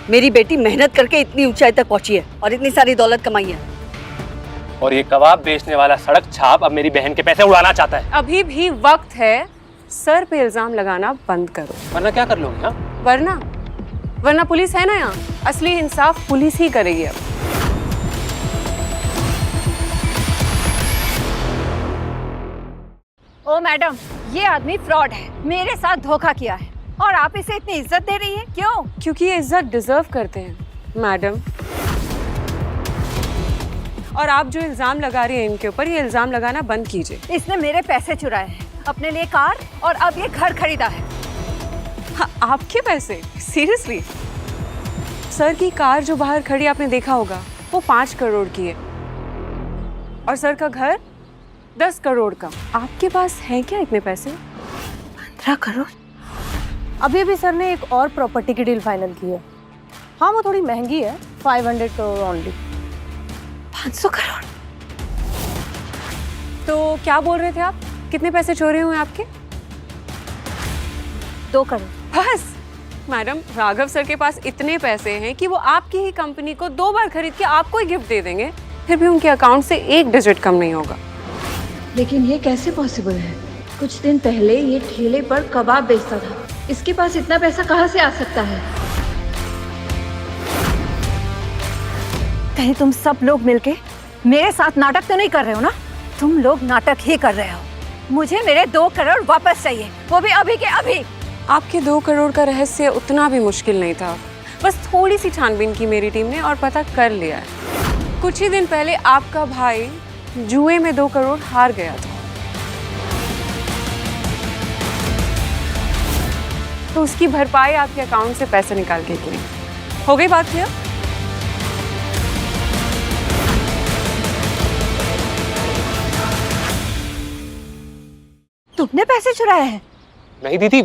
मेरी बेटी मेहनत करके इतनी ऊंचाई तक पहुंची है और इतनी सारी दौलत कमाई है। और ये कबाब बेचने वाला सड़क छाप अब मेरी बहन के पैसे उड़ाना चाहता है। अभी भी वक्त है, सर पे इल्जाम लगाना बंद करो, वरना क्या कर लोगे? हाँ, वरना पुलिस है ना यहाँ, असली इंसाफ पुलिस ही करेगी अब। ओ मैडम, ये आदमी फ्रॉड है, मेरे साथ धोखा किया है और आप इसे इतनी इज्जत दे रही हैं, क्यों? क्योंकि ये इज्जत डिजर्व करते हैं मैडम। और आप जो इल्जाम लगा रही हैं इनके ऊपर, ये इल्जाम लगाना बंद कीजिए। इसने मेरे पैसे चुराए हैं, अपने लिए कार और अब ये घर खरीदा है। हाँ, आपके पैसे? सीरियसली? सर की कार जो बाहर खड़ी आपने देखा होगा, वो 5 करोड़ की है और सर का घर 10 करोड़ का। आपके पास है क्या इतने पैसे? 15 करोड़? अभी भी सर ने एक और प्रॉपर्टी की डील फाइनल की है। हाँ, वो थोड़ी महंगी है, 500 करोड़ ओनली। 500 करोड़? तो क्या बोल रहे थे आप? कितने पैसे चोरी हुए आपके? 2 करोड़। बस? मैडम, राघव सर के पास इतने पैसे हैं कि वो आपकी ही कंपनी को 2 बार खरीद के आपको ही गिफ्ट दे देंगे, फिर भी उनके अकाउंट से 1 डिजिट कम नहीं होगा। लेकिन ये कैसे पॉसिबल है? कुछ दिन पहले ये ठेले पर कबाब बेचता था, इसके पास इतना पैसा कहाँ से आ सकता है? कहीं तुम सब लोग मिलके मेरे साथ नाटक तो नहीं कर रहे हो ना? तुम लोग नाटक ही कर रहे हो। मुझे मेरे 2 करोड़ वापस चाहिए, वो भी अभी के अभी। आपके 2 करोड़ का रहस्य उतना भी मुश्किल नहीं था, बस थोड़ी सी छानबीन की मेरी टीम ने और पता कर लिया है। कुछ ही दिन पहले आपका भाई जुए में 2 करोड़ हार गया था, तो उसकी भरपाई आपके अकाउंट से पैसे निकाल के की। हो गई बात क्लियर? तुमने पैसे चुराए हैं? नहीं दीदी,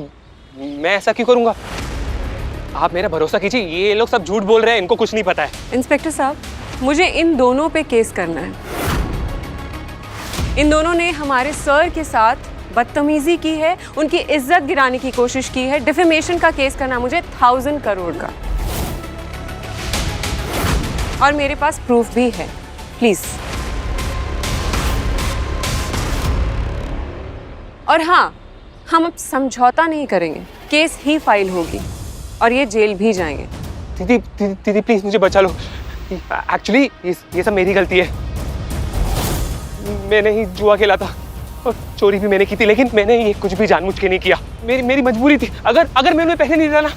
मैं ऐसा क्यों करूंगा? आप मेरा भरोसा कीजिए, ये लोग सब झूठ बोल रहे हैं, इनको कुछ नहीं पता है। इंस्पेक्टर साहब, मुझे इन दोनों पे केस करना है। इन दोनों ने हमारे सर के साथ बदतमीजी की है, उनकी इज्जत गिराने की कोशिश की है। डिफेमेशन का केस करना मुझे 1000 करोड़ का, और मेरे पास प्रूफ भी है। प्लीज। और हाँ, हम अब समझौता नहीं करेंगे, केस ही फाइल होगी और ये जेल भी जाएंगे। दीदी दीदी दीदी प्लीज मुझे बचा लो। एक्चुअली ये सब मेरी गलती है। मैंने ही जुआ खेला था और चोरी भी मैंने की थी, लेकिन मैंने ये कुछ भी जानबूझ के नहीं किया। मेरी मजबूरी थी। अगर मैं उन्हें पैसे नहीं देता ना,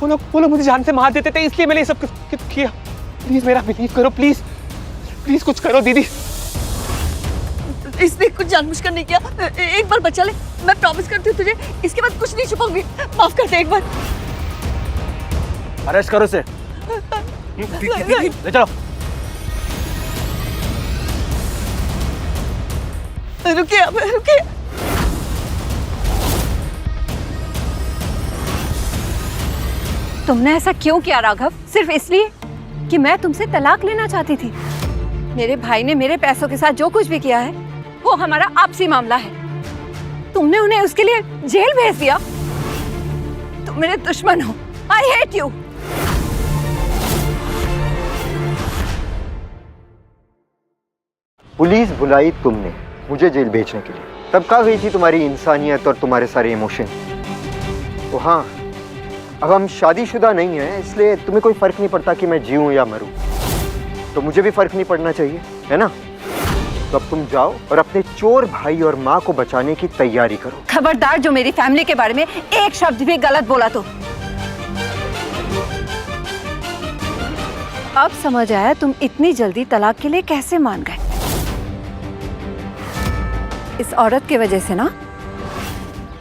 वो लोग मुझे जान से मार देते थे, इसलिए मैंने ये सब किया। प्लीज मेरा बिलीव करो, प्लीज प्लीज कुछ करो दीदी। इसने कुछ जानबूझ कर नहीं किया। एक बार बचा ले, मैं प्रॉमिस करती हूँ तुझे, इसके बाद कुछ नहीं छुपाऊंगी। माफ कर दे एक बार। अरेस्ट करो इसे। ले चलो। रुकिए अब, रुकिए। तुमने ऐसा क्यों किया राघव? सिर्फ इसलिए कि मैं तुमसे तलाक लेना चाहती थी? मेरे भाई ने मेरे पैसों के साथ जो कुछ भी किया है वो हमारा आपसी मामला है। तुमने उन्हें उसके लिए जेल भेज दिया। तुम मेरे दुश्मन हो। I hate you. पुलिस बुलाई तुमने मुझे जेल भेजने के लिए, तब कहाँ गई थी तुम्हारी इंसानियत और तुम्हारे सारे इमोशन? तो हाँ, अब हम शादीशुदा नहीं हैं, इसलिए तुम्हें कोई फर्क नहीं पड़ता कि मैं जीऊं या मरूं। तो मुझे भी फर्क नहीं पड़ना चाहिए, है ना? तो अब तुम जाओ और अपने चोर भाई और माँ को बचाने की तैयारी करो। खबरदार जो मेरी फैमिली के बारे में एक शब्द भी गलत बोला तो। अब समझ आया तुम इतनी जल्दी तलाक के लिए कैसे मान गए। इस औरत की वजह से ना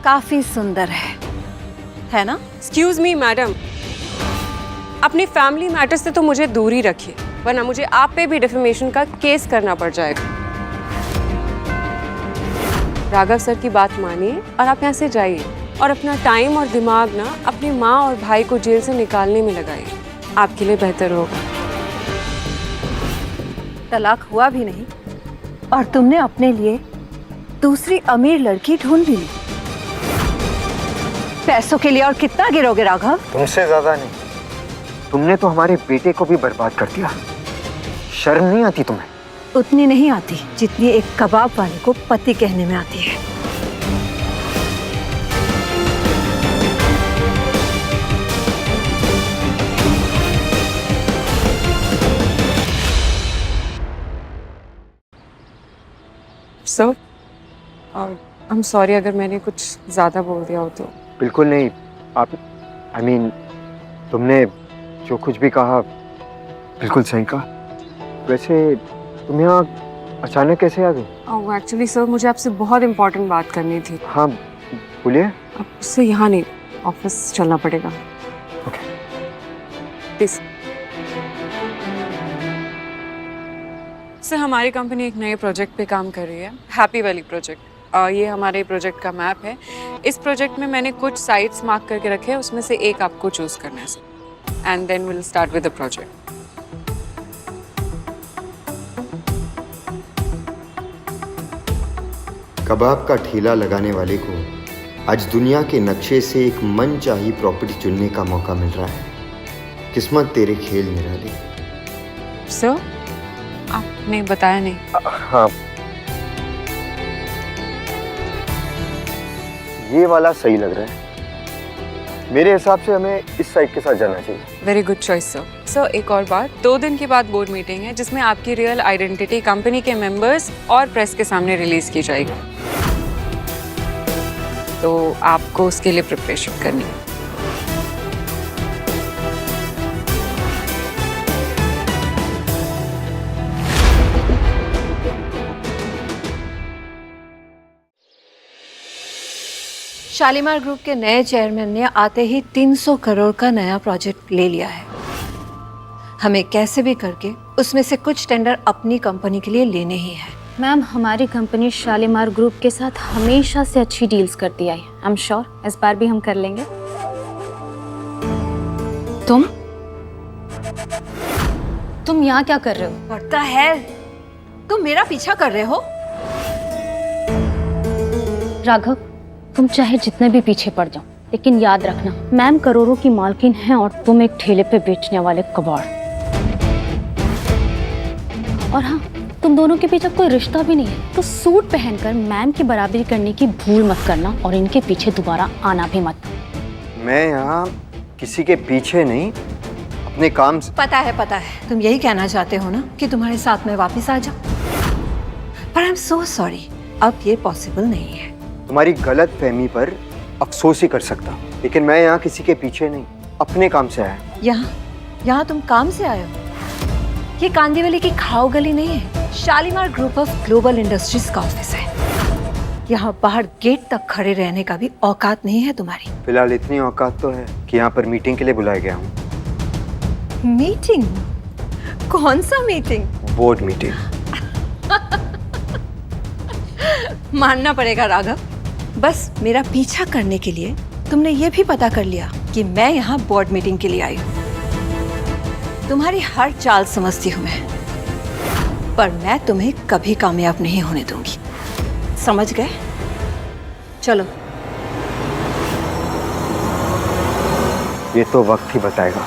काफी सुंदर है ना? एक्सक्यूज मी मैडम, अपनी फैमिली मैटर से तो मुझे दूर ही रखिए, वरना मुझे आप पे भी डिफेमेशन का केस करना पड़ जाएगा। राघव सर की बात मानिए और आप यहाँ से जाइए और अपना टाइम और दिमाग ना अपनी माँ और भाई को जेल से निकालने में लगाइए, आपके लिए बेहतर होगा। तलाक हुआ भी नहीं और तुमने अपने लिए दूसरी अमीर लड़की ढूंढ भी ली। पैसों के लिए और कितना गिरोगे राघव? तुमसे ज्यादा नहीं। तुमने तो हमारे बेटे को भी बर्बाद कर दिया। शर्म नहीं आती तुम्हें? उतनी नहीं आती जितनी एक कबाब वाले को पति कहने में आती है। सर, आई एम सॉरी अगर मैंने कुछ ज़्यादा बोल दिया हो तो। बिल्कुल नहीं। आप तुमने जो कुछ भी कहा बिल्कुल सही कहा। वैसे तुम यहाँ अचानक कैसे आ गई? एक्चुअली सर, मुझे आपसे बहुत इम्पोर्टेंट बात करनी थी। हाँ बोलिए। अब उससे यहाँ नहीं, ऑफिस चलना पड़ेगा। ओके। प्लीज सर, हमारी कंपनी एक नए प्रोजेक्ट पे काम कर रही है, हैप्पी वैली प्रोजेक्ट। ये हमारे प्रोजेक्ट का मैप है। इस प्रोजेक्ट में मैंने कुछ साइट्स मार्क करके रखे हैं, उसमें से एक आपको चूज करना है sir, and then will start with the project. कबाब का ठेला लगाने वाले को आज दुनिया के नक्शे से एक मनचाही प्रॉपर्टी चुनने का मौका मिल रहा है। किस्मत तेरे खेल निराली। सर, आपने बताया नहीं। हाँ, ये वाला सही लग रहा है। मेरे हिसाब से हमें इस साइड के साथ जाना चाहिए। Very good choice sir. Sir, एक और बात, 2 दिन के बाद बोर्ड मीटिंग है जिसमें आपकी रियल आइडेंटिटी कंपनी के मेंबर्स और प्रेस के सामने रिलीज की जाएगी, तो आपको उसके लिए प्रिपरेशन करनी है। शालीमार ग्रुप के नए चेयरमैन ने आते ही 300 करोड़ का नया प्रोजेक्ट ले लिया है। हमें कैसे भी करके उसमें से कुछ टेंडर अपनी कंपनी के लिए लेने ही है। मैम, हमारी कंपनी शालीमार ग्रुप के साथ हमेशा से अच्छी डील्स करती आई। आई एम श्योर इस बार भी हम कर लेंगे। तुम यहाँ क्या कर रहे हो? पड़ता है तुम मेरा पीछा कर रहे हो। राघव, तुम चाहे जितने भी पीछे पड़ जाओ, लेकिन याद रखना मैम करोड़ों की मालकिन है और तुम एक ठेले पे बेचने वाले कबाड़। और हाँ, तुम दोनों के बीच अब कोई रिश्ता भी नहीं है, तो सूट पहनकर मैम की बराबरी करने की भूल मत करना और इनके पीछे दोबारा आना भी मत। मैं यहाँ किसी के पीछे नहीं, अपने काम से। पता है तुम यही कहना चाहते हो ना कि तुम्हारे साथ में वापस आ जाओ, पर आई एम सो सॉरी, अब ये पॉसिबल नहीं है। तुम्हारी गलत फहमी पर अफसोस ही कर सकता, लेकिन मैं यहाँ किसी के पीछे नहीं, अपने काम से आया। यहाँ तुम काम से आए हो? ये कांदीवली की खाओ गली नहीं है, Shalimar group of global industries का ऑफिस है। यहाँ बाहर गेट तक खड़े रहने का भी औकात नहीं है तुम्हारी। फिलहाल इतनी औकात तो है कि यहाँ पर मीटिंग के लिए बुलाया गया हूँ। मीटिंग? कौन सा मीटिंग? Board meeting. मानना पड़ेगा राघव, बस मेरा पीछा करने के लिए तुमने ये भी पता कर लिया कि मैं यहाँ बोर्ड मीटिंग के लिए आई हूँ। तुम्हारी हर चाल समझती हूँ मैं, पर मैं तुम्हें कभी कामयाब नहीं होने दूंगी, समझ गए? चलो। ये तो वक्त ही बताएगा।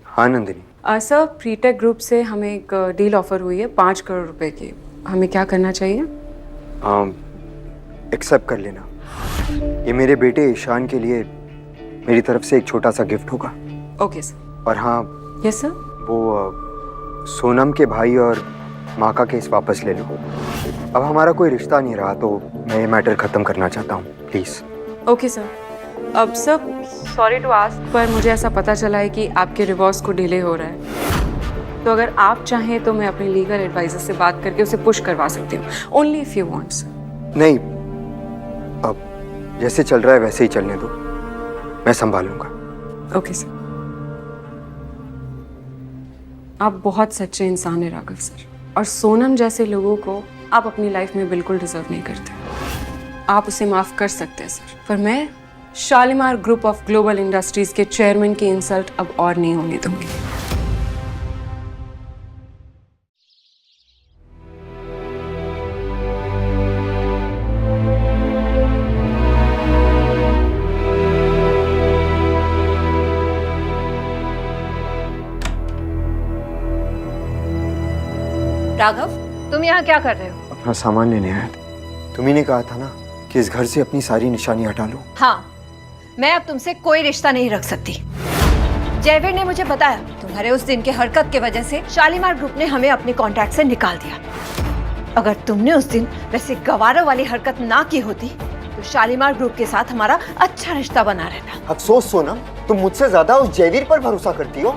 हाँ नंदिनी। सर, प्रीटेक ग्रुप से हमें एक डील ऑफर हुई है 5 करोड़ रुपए की। हमें क्या करना चाहिए? एक्सेप्ट कर लेना। ये मेरे बेटे ईशान के लिए मेरी तरफ से एक छोटा सा गिफ्ट होगा। Okay sir. और हाँ। Yes sir. वो सोनम के भाई और माँ का केस वापस ले लो। अब हमारा कोई रिश्ता नहीं रहा, तो मैं ये मैटर खत्म करना चाहता हूँ, प्लीज। Okay sir. अब सर, सॉरी टू आस्क, पर मुझे ऐसा पता चला है कि आपके डिवोर्स को डिले हो रहा है। तो अगर आप चाहें तो मैं अपने लीगल एडवाइजर से बात करके उसे पुश करवा सकती हूँ। Only if you want sir. नहीं, अब जैसे चल रहा है वैसे ही चलने दो, मैं संभालूंगा। Okay sir. आप बहुत सच्चे इंसान हैं राघव सर, और सोनम जैसे लोगों को आप अपनी लाइफ में बिल्कुल डिजर्व नहीं करते। आप उसे माफ कर सकते हैं सर, पर मैं Shalimar group of global industries के चेयरमैन की इंसल्ट अब और नहीं होने दूंगी। राघव, तुम यहाँ क्या कर रहे हो? अपना सामान लेने आया था। तुम्ही ने कहा था ना कि इस घर से अपनी सारी निशानी हटा लो। हाँ, मैं अब तुमसे कोई रिश्ता नहीं रख सकती। जयवीर ने मुझे बताया तुम्हारे उस दिन के हरकत की वजह से शालीमार ग्रुप ने हमें अपने कॉन्ट्रैक्ट से निकाल दिया। अगर तुमने उस दिन वैसे गवारों वाली हरकत ना की होती तो शालीमार ग्रुप के साथ हमारा अच्छा रिश्ता बना रहता। अफसोस सोनम, तुम मुझसे ज्यादा उस जयवीर पर भरोसा करती हो।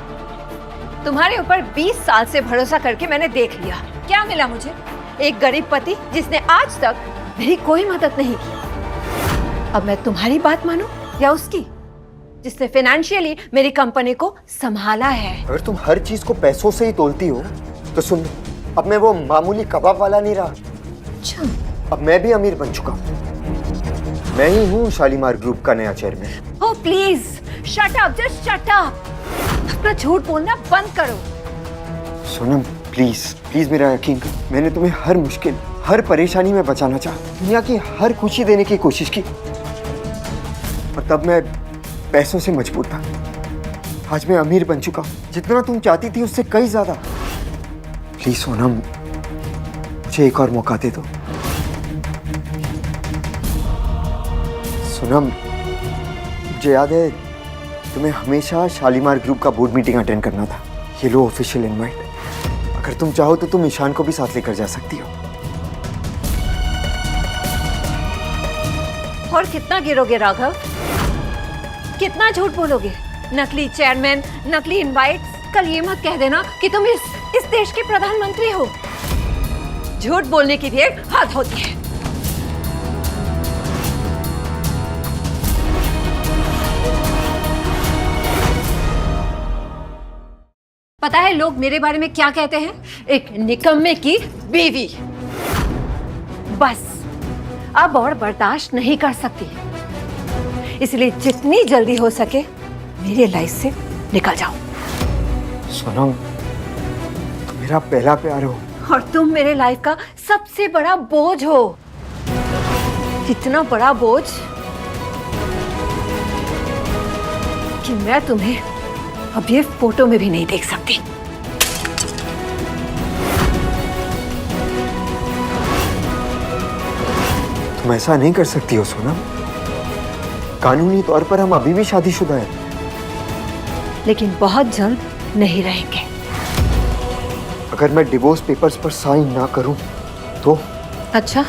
तुम्हारे ऊपर 20 साल से भरोसा करके मैंने देख लिया, क्या मिला मुझे? एक गरीब पति जिसने आज तक मेरी कोई मदद नहीं की। अब मैं तुम्हारी बात मानूं या उसकी, जिसने फाइनेंशियली मेरी कंपनी को संभाला है? अगर तुम हर चीज को पैसों से ही तोलती हो तो सुन, अब मैं वो मामूली कबाब वाला नहीं रहा। अच्छा। अब मैं भी अमीर बन चुका हूँ। मैं ही हूँ शालीमार ग्रुप का नया chairman. Oh please shut up, just shut up. अपना झूठ बोलना बंद करो। सोनम प्लीज प्लीज मेरा यकीन कर, मैंने तुम्हें हर मुश्किल हर परेशानी में बचाना चाहा, दुनिया की हर खुशी देने की कोशिश की, और तब मैं पैसों से मजबूर था। आज मैं अमीर बन चुका हूँ, जितना तुम चाहती थी उससे कई ज्यादा। प्लीज सोनम, मुझे एक और मौका दे दो। सोनम, मुझे याद है तुम्हें हमेशा शालीमार ग्रुप का बोर्ड मीटिंग अटेंड करना था। ये लो ऑफिशियल इनवाइट। अगर तुम चाहो तो तुम ईशान को भी साथ लेकर जा सकती हो। और कितना गिरोगे राघव? कितना झूठ बोलोगे? नकली चेयरमैन, नकली इनवाइट्स। कल ये मत कह देना कि तुम इस देश के प्रधानमंत्री हो। झूठ बोलने की भी एक हद होती है। पता है लोग मेरे बारे में क्या कहते हैं? एक निकम्मे की बीवी। बस अब और बर्दाश्त नहीं कर सकती, इसलिए जितनी जल्दी हो सके मेरे लाइफ से निकल जाओ। सोनम, तुम मेरा पहला प्यार हो और तुम मेरे लाइफ का सबसे बड़ा बोझ हो। इतना बड़ा बोझ कि मैं तुम्हें अब ये फोटो में भी नहीं देख सकती। तुम ऐसा नहीं कर सकती हो सोनम। कानूनी तौर पर हम अभी भी शादीशुदा हैं। लेकिन बहुत जल्द नहीं रहेंगे। अगर मैं डिवोर्स पेपर्स पर साइन ना करूं तो? अच्छा,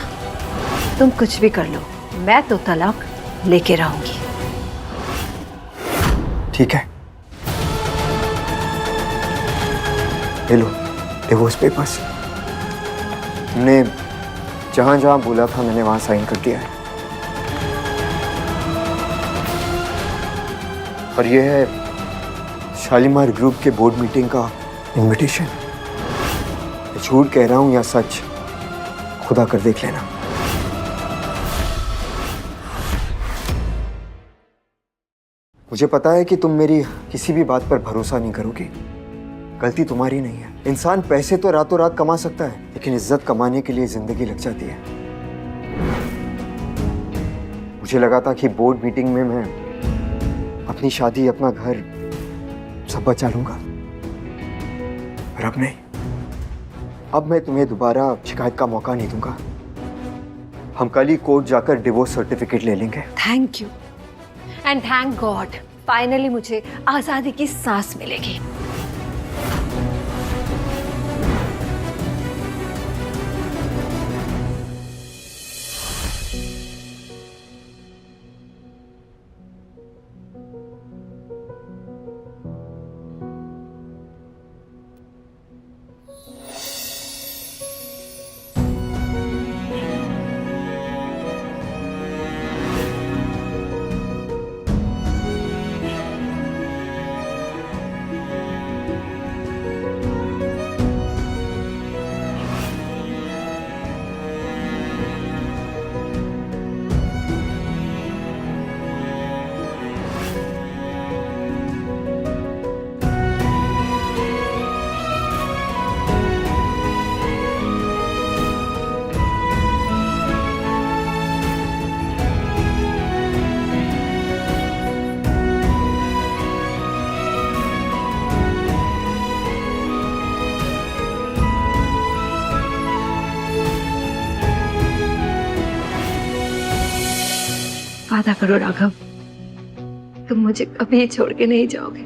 तुम कुछ भी कर लो, मैं तो तलाक लेके रहूंगी। ठीक है, ले लो डिवोर्स पेपर्स। तुमने जहां जहां बोला था मैंने वहां साइन कर दिया है। और ये है शालीमार ग्रुप के बोर्ड मीटिंग का इनविटेशन। झूठ कह रहा हूं या सच, खुदा कर देख लेना। मुझे पता है कि तुम मेरी किसी भी बात पर भरोसा नहीं करोगे। गलती तुम्हारी नहीं है। इंसान पैसे तो रातों रात कमा सकता है, लेकिन इज्जत कमाने के लिए जिंदगी लग जाती है। मुझे लगा था कि बोर्ड मीटिंग में मैं अपनी शादी, अपना घर सब बचा लूंगा, पर अब नहीं। अब मैं तुम्हें दोबारा शिकायत का मौका नहीं दूंगा। हम कल ही कोर्ट जाकर डिवोर्स सर्टिफिकेट ले लेंगे। Thank you and thank God, finally मुझे आजादी की सांस मिलेगी। वादा करो राघव, तुम मुझे कभी छोड़ के नहीं जाओगे।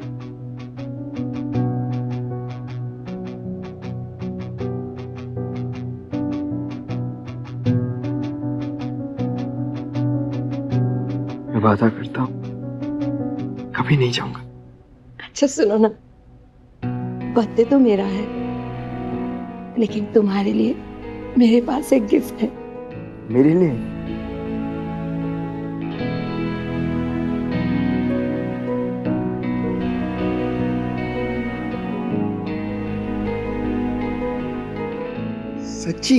मैं वादा करता हूँ कभी नहीं जाऊंगा। अच्छा सुनो ना, बर्थडे तो मेरा है, लेकिन तुम्हारे लिए मेरे पास एक गिफ्ट है। मेरे लिए? सच्ची?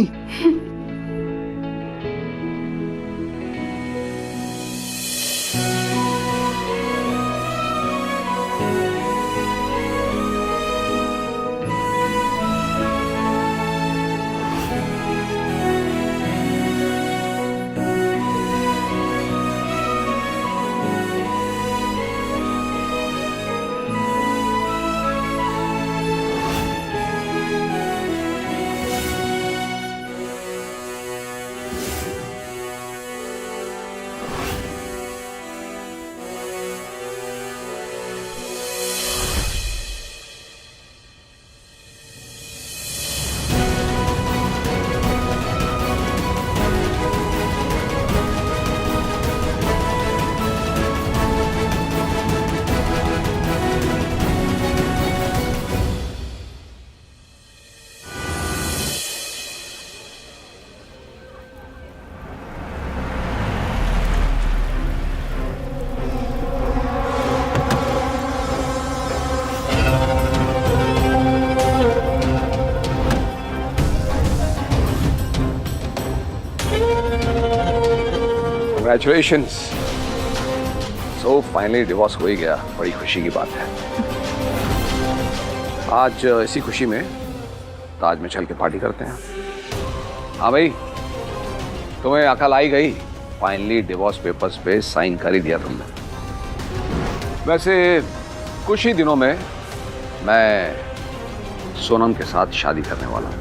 Congratulations. So finally डिवोर्स हो ही गया, बड़ी खुशी की बात है। आज इसी खुशी में ताज में चल के पार्टी करते हैं। हाँ भाई, तुम्हें अकल आई गई, फाइनली डिवोर्स पेपर्स पे साइन कर ही दिया तुमने। वैसे कुछ ही दिनों में मैं सोनम के साथ शादी करने वाला हूँ।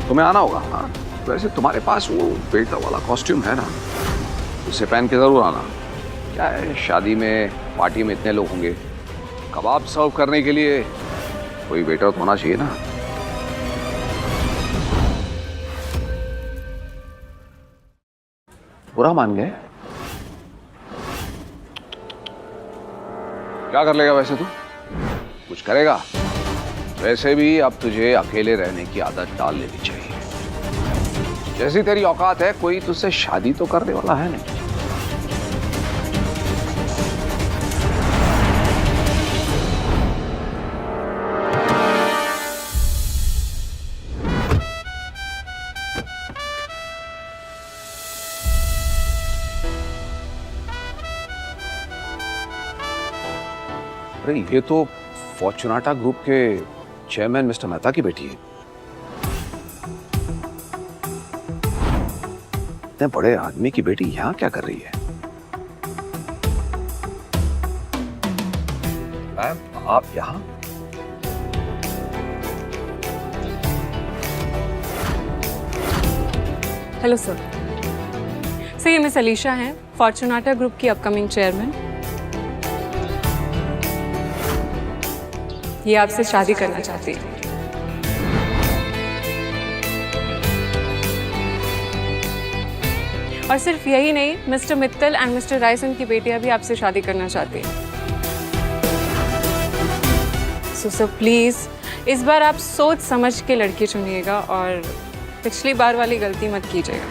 तुम्हें आना होगा। हाँ, वैसे तुम्हारे पास वो बेटा वाला कॉस्ट्यूम है ना, उसे पहन के जरूर आना। क्या है, शादी में पार्टी में इतने लोग होंगे, कबाब सर्व करने के लिए कोई वेटर तो होना चाहिए ना। बुरा मान गए? क्या कर लेगा वैसे तू? कुछ करेगा? वैसे भी अब तुझे अकेले रहने की आदत डाल लेनी चाहिए। जैसी तेरी औकात है, कोई तुझसे शादी तो करने वाला है नहीं। अरे ये तो फॉर्चुनाटा ग्रुप के चेयरमैन मिस्टर मेहता की बेटी है। इतने बड़े आदमी की बेटी यहाँ क्या कर रही है? मैम, आप यहाँ? Hello sir. ये मिस अलीशा हैं, फॉर्चुनाटा ग्रुप की अपकमिंग चेयरमैन। ये आपसे शादी करना चाहती है। और सिर्फ यही नहीं, mister Mittal and mister Raisan की बेटियां भी आपसे शादी करना चाहती हैं। सो सर प्लीज इस बार आप सोच समझ के लड़की चुनिएगा और पिछली बार वाली गलती मत कीजिएगा।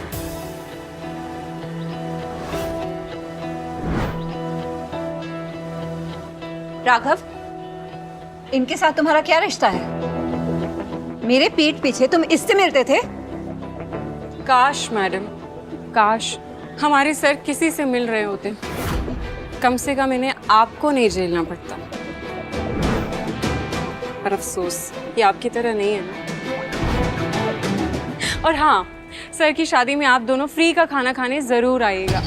राघव, इनके साथ तुम्हारा क्या रिश्ता है? मेरे पीठ पीछे तुम इससे मिलते थे? काश मैडम, काश हमारे सर किसी से मिल रहे होते। कम से कम इन्हें आपको नहीं झेलना पड़ता। पर अफसोस ये आपकी तरह नहीं है ना। और हाँ, सर की शादी में आप दोनों फ्री का खाना खाने जरूर आइएगा।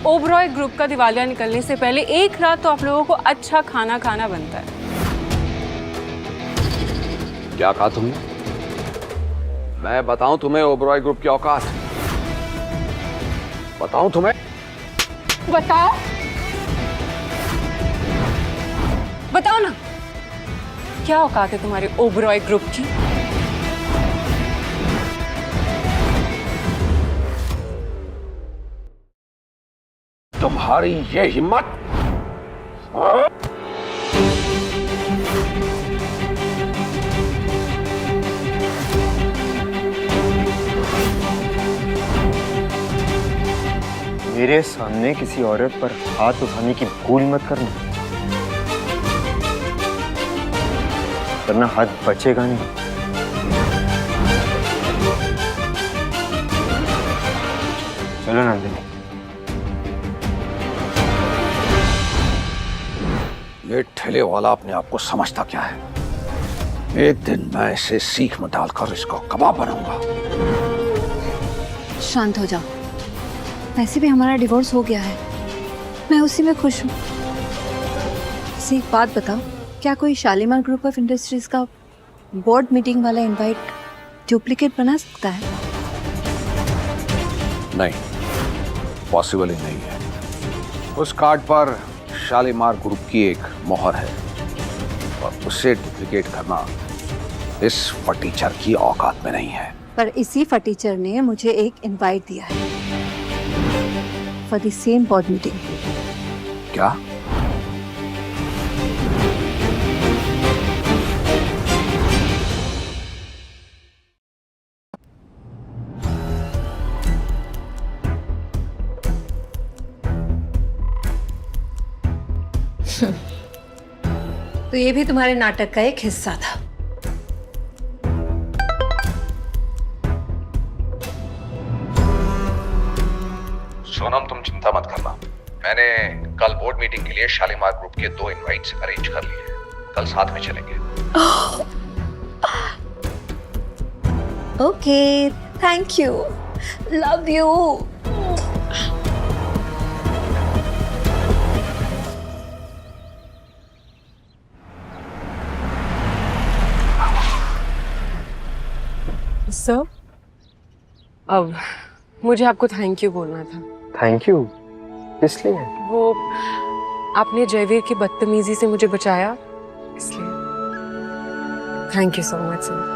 ओबरॉय ग्रुप का दिवालिया निकलने से पहले एक रात तो आप लोगों को अच्छा खाना खाना बनता है। क्या कहा तुमने? मैं बताऊं तुम्हें ओबरॉय ग्रुप की औकात? बताऊं तुम्हें? बताओ, बताओ ना, क्या औकात है तुम्हारे ओबरॉय ग्रुप की? तुम्हारी ये हिम्मत! मेरे सामने किसी औरत पर हाथ उठाने की भूल मत करना, वरना हाथ बचेगा नहीं। चलो नंदिनी। ये ठेले वाला अपने आप को समझता क्या है? एक दिन मैं इसे सीख में डालकर इसको कबाब बनाऊंगा। शांत हो जाओ। वैसे भी हमारा डिवोर्स हो गया है, मैं उसी में खुश हूँ। इसे एक बात बताओ, क्या कोई शालीमार ग्रुप ऑफ इंडस्ट्रीज का बोर्ड मीटिंग वाला इनवाइट डुप्लीकेट बना सकता है? नहीं, पॉसिबल ही नहीं है। उस कार्ड पर शालीमार ग्रुप की एक मोहर है और उसे डुप्लीकेट करना इस फटीचर की औकात में नहीं है। पर इसी फटीचर ने मुझे एक इनवाइट दिया है for the same board meeting. क्या? तो ये भी तुम्हारे नाटक का एक हिस्सा था। सोनम, तुम चिंता मत करना। मैंने कल बोर्ड मीटिंग के लिए शालीमार ग्रुप के 2 इनवाइट्स अरेंज कर लिए हैं। कल साथ में चलेंगे। Okay, thank you, love you. Sir, अब मुझे आपको थैंक यू बोलना था। Thank you? इसलिए वो आपने जयवीर की बदतमीजी से मुझे बचाया, इसलिए thank you so much sir.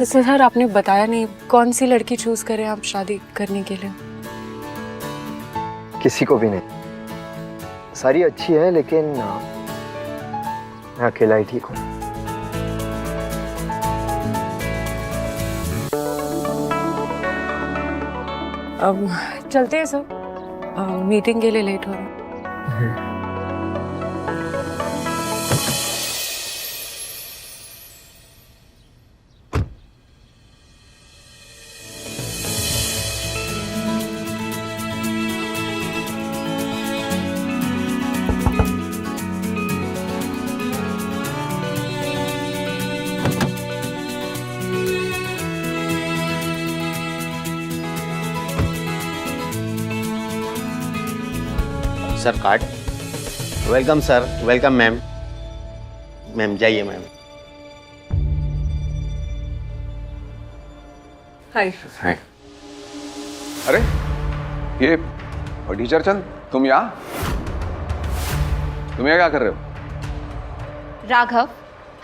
Sir आपने बताया नहीं कौन सी लड़की चूज करें आप शादी करने के लिए? किसी को भी नहीं, सारी अच्छी है, लेकिन मैं अकेला ही ठीक हूँ। अब चलते हैं सर, मीटिंग के लिए लेट हो रहा है। Sir card. Welcome sir, welcome ma'am. Ma'am जाइए मैम। हाय। हाय। अरे ये टीचर चंद, तुम यहाँ क्या कर रहे हो? राघव,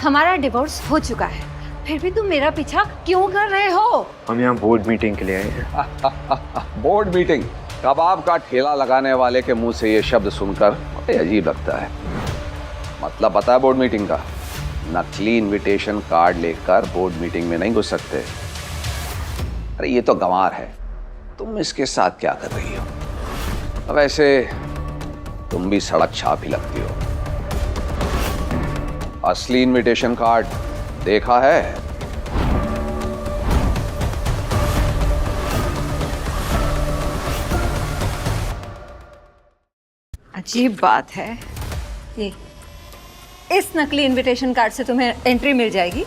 हमारा डिवोर्स हो चुका है, फिर भी तुम मेरा पीछा क्यों कर रहे हो? हम यहाँ बोर्ड मीटिंग के लिए आए हैं। Board meeting? कबाब का ठेला लगाने वाले के मुंह से ये शब्द सुनकर बड़े अजीब लगता है। मतलब पता है बोर्ड मीटिंग का? नकली इनविटेशन कार्ड लेकर बोर्ड मीटिंग में नहीं घुस सकते। अरे ये तो गंवार है, तुम इसके साथ क्या कर रही हो? वैसे तुम भी सड़क छाप ही लगती हो। असली इनविटेशन कार्ड देखा है? अजीब बात है ये, इस नकली इनविटेशन कार्ड से तुम्हें एंट्री मिल जाएगी।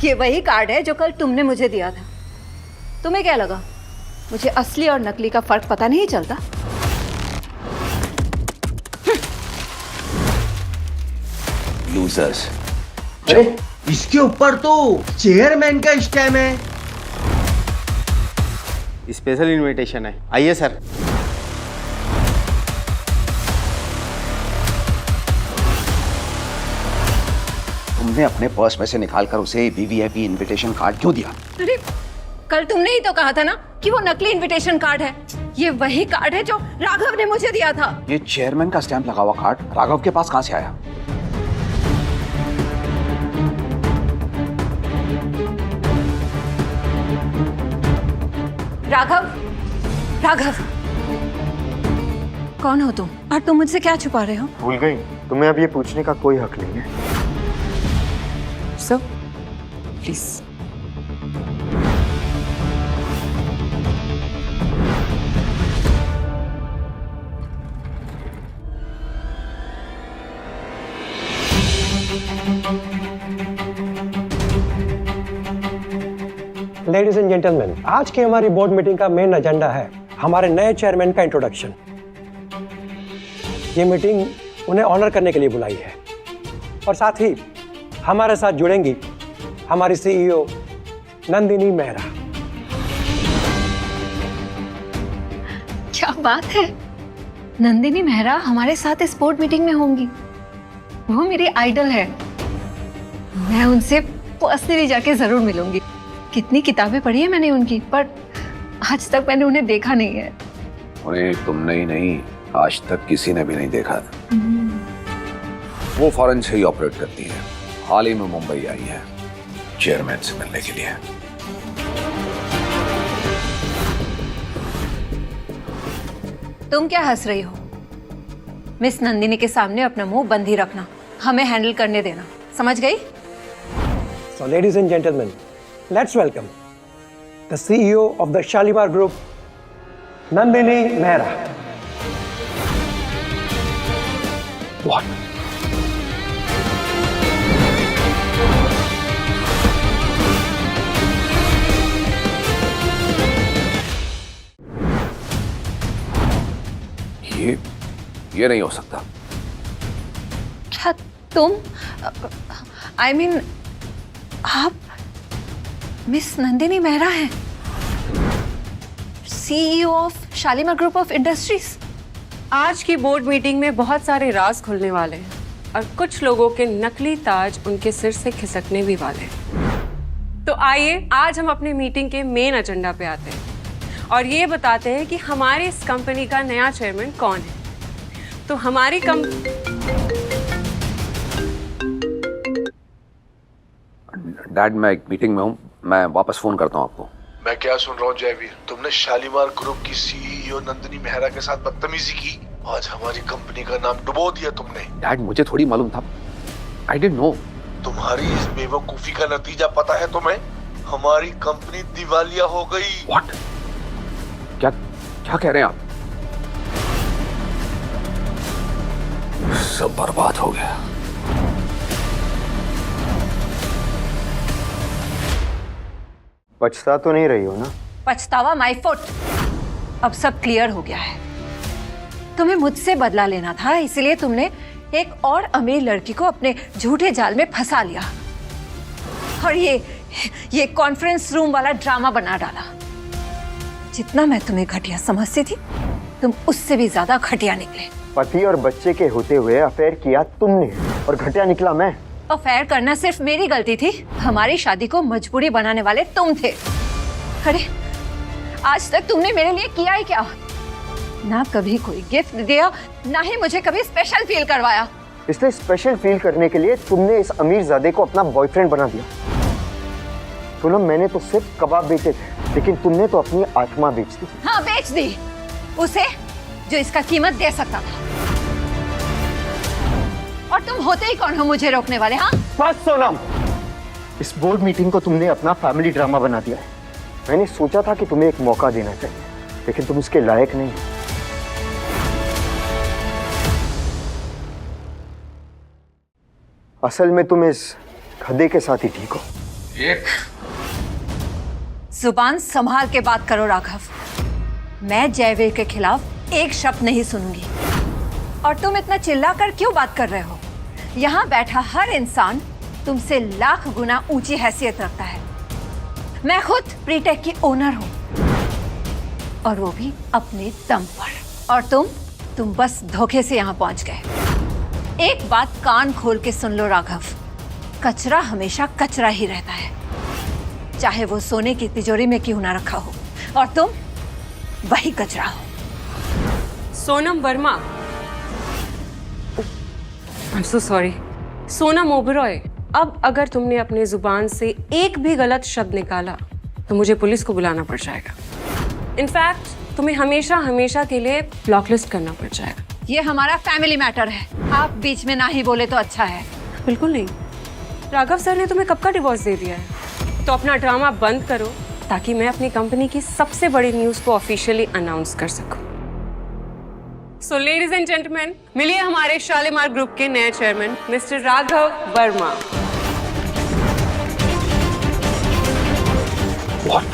ये वही कार्ड है जो कल तुमने मुझे दिया था। तुम्हें क्या लगा मुझे असली और नकली का फर्क पता नहीं चलता? लूजर्स। अरे इसके ऊपर तो चेयरमैन का स्टैम्प है। स्पेशल इनविटेशन है, आइए सर। तुमने अपने पर्स में से निकालकर उसे वीवीआईपी इनविटेशन कार्ड क्यों दिया? अरे कल तुमने ही तो कहा था ना कि वो नकली इनविटेशन कार्ड है। ये वही कार्ड है जो राघव ने मुझे दिया था। ये चेयरमैन का स्टैंप लगा हुआ कार्ड राघव के पास कहां से आया? राघव, राघव, कौन हो तुम और तुम मुझसे क्या छुपा रहे हो? भूल गई? तुम्हें अब ये पूछने का कोई हक नहीं है। Sir please. Ladies and gentleman, आज की हमारी बोर्ड मीटिंग का मेन एजेंडा है हमारे नए चेयरमैन का इंट्रोडक्शन। ये मीटिंग उन्हें ऑनर करने के लिए बुलाई है और साथ ही हमारे साथ जुड़ेंगी हमारी सीईओ नंदिनी मेहरा। क्या बात है, नंदिनी मेहरा हमारे साथ इस बोर्ड मीटिंग में होंगी। वो मेरी आइडल है, मैं उनसे पर्सनली जाके जरूर मिलूंगी। कितनी किताबें पढ़ी है मैंने उनकी, पर आज तक मैंने उन्हें देखा नहीं है। उन्हें तुमने ही नहीं, आज तक किसी ने भी नहीं देखा। वो फॉरेन से ही ऑपरेट करती है, हाल ही में मुंबई आई है चेयरमैन से मिलने के लिए। तुम क्या हंस रही हो? मिस नंदिनी के सामने अपना मुंह बंद ही रखना, हमें हैंडल करने देना, समझ गई? So ladies and gentlemen, let's welcome the CEO of the Shalimar Group, Nandini Mehra. What? ये नहीं हो सकता। क्या तुम, I mean, आप मिस नंदिनी मेहरा हैं? CEO of Shalimar group of industries. आज की बोर्ड मीटिंग में बहुत सारे राज खुलने वाले हैं और कुछ लोगों के नकली ताज उनके सिर से खिसकने भी वाले हैं। तो आइए आज हम अपनी मीटिंग के मेन एजेंडा पे आते हैं और ये बताते हैं कि हमारी इस कंपनी का नया चेयरमैन कौन है। तो हमारी डैड, मैं एक मीटिंग में हूँ, मैं वापस फोन करता हूँ आपको। मैं क्या सुन रहा हूँ जयवीर, तुमने शालीमार ग्रुप की सीईओ नंदिनी मेहरा के साथ बदतमीजी की। आज हमारी कंपनी का नाम डुबो दिया तुमने। डैड, मुझे थोड़ी मालूम था, आई डिडंट नो। तुम्हारी इस बेवकूफी का नतीजा पता है तुम्हें? हमारी कंपनी दिवालिया हो गई। व्हाट? क्या कह रहे हैं आप? सब बर्बाद हो गया। पछता तो नहीं रही हो ना? पछतावा माय फुट। अब सब क्लियर हो गया है। तुम्हें मुझसे बदला लेना था, इसलिए तुमने एक और अमीर लड़की को अपने झूठे जाल में फंसा लिया और ये कॉन्फ्रेंस रूम वाला ड्रामा बना डाला। जितना मैं तुम्हें घटिया समझती थी, तुम उससे भी ज्यादा घटिया निकले। पति और बच्चे के होते हुए अफेयर किया तुमने और घटिया निकला मैं। अफेयर करना सिर्फ मेरी गलती थी, हमारी शादी को मजबूरी बनाने वाले तुम थे। अरे आज तक तुमने मेरे लिए किया ही क्या? ना कभी कोई गिफ्ट दिया, ना ही मुझे कभी स्पेशल फील करवाया। इसलिए स्पेशल फील करने के लिए तुमने इस अमीरजादे को अपना बॉयफ्रेंड बना दिया। पूनम, मैंने तो सिर्फ कबाब बेचे थे, लेकिन तुमने तो अपनी आत्मा बेच दी। हाँ, बेच दी उसे जो इसका कीमत दे सकता था। और तुम होते ही कौन हो मुझे रोकने वाले? हाँ बस सोनम, इस बोर्ड मीटिंग को तुमने अपना फैमिली ड्रामा बना दिया है। मैंने सोचा था कि तुम्हें एक मौका देना चाहिए, लेकिन तुम इसके लायक नहीं। असल में तुम इस गधे के साथ ही ठीक हो। जुबान संभाल के बात करो राघव। मैं जयवीर के खिलाफ एक शब्द नहीं सुनूंगी। और तुम इतना चिल्लाकर क्यों बात कर रहे हो? यहाँ बैठा हर इंसान तुमसे लाख गुना ऊंची हैसियत रखता है। मैं खुद प्रीटेक की ओनर हूँ, और वो भी अपने दम पर। और तुम बस धोखे से यहाँ पहुंच गए। एक बात कान खोल के सुन लो राघव, कचरा हमेशा कचरा ही रहता है, चाहे वो सोने की तिजोरी में क्यों ना रखा हो। और तुम वही कचरा हो। Sonam Verma, I'm so sorry, Sonam Oberoi, अब अगर तुमने अपने जुबान से एक भी गलत शब्द निकाला तो मुझे पुलिस को बुलाना पड़ जाएगा। इनफैक्ट तुम्हें हमेशा हमेशा के लिए ब्लॉकलिस्ट करना पड़ जाएगा। ये हमारा फैमिली मैटर है, आप बीच में ना ही बोले तो अच्छा है। बिल्कुल नहीं, राघव सर ने तुम्हें कब का डिवोर्स दे दिया है। तो अपना ड्रामा बंद करो ताकि मैं अपनी कंपनी की सबसे बड़ी न्यूज को ऑफिशियली अनाउंस कर सकूं। सो लेडीज एंड जेंटलमैन, मिलिए हमारे शालीमार ग्रुप के नए chairman mister Raghav Verma. What?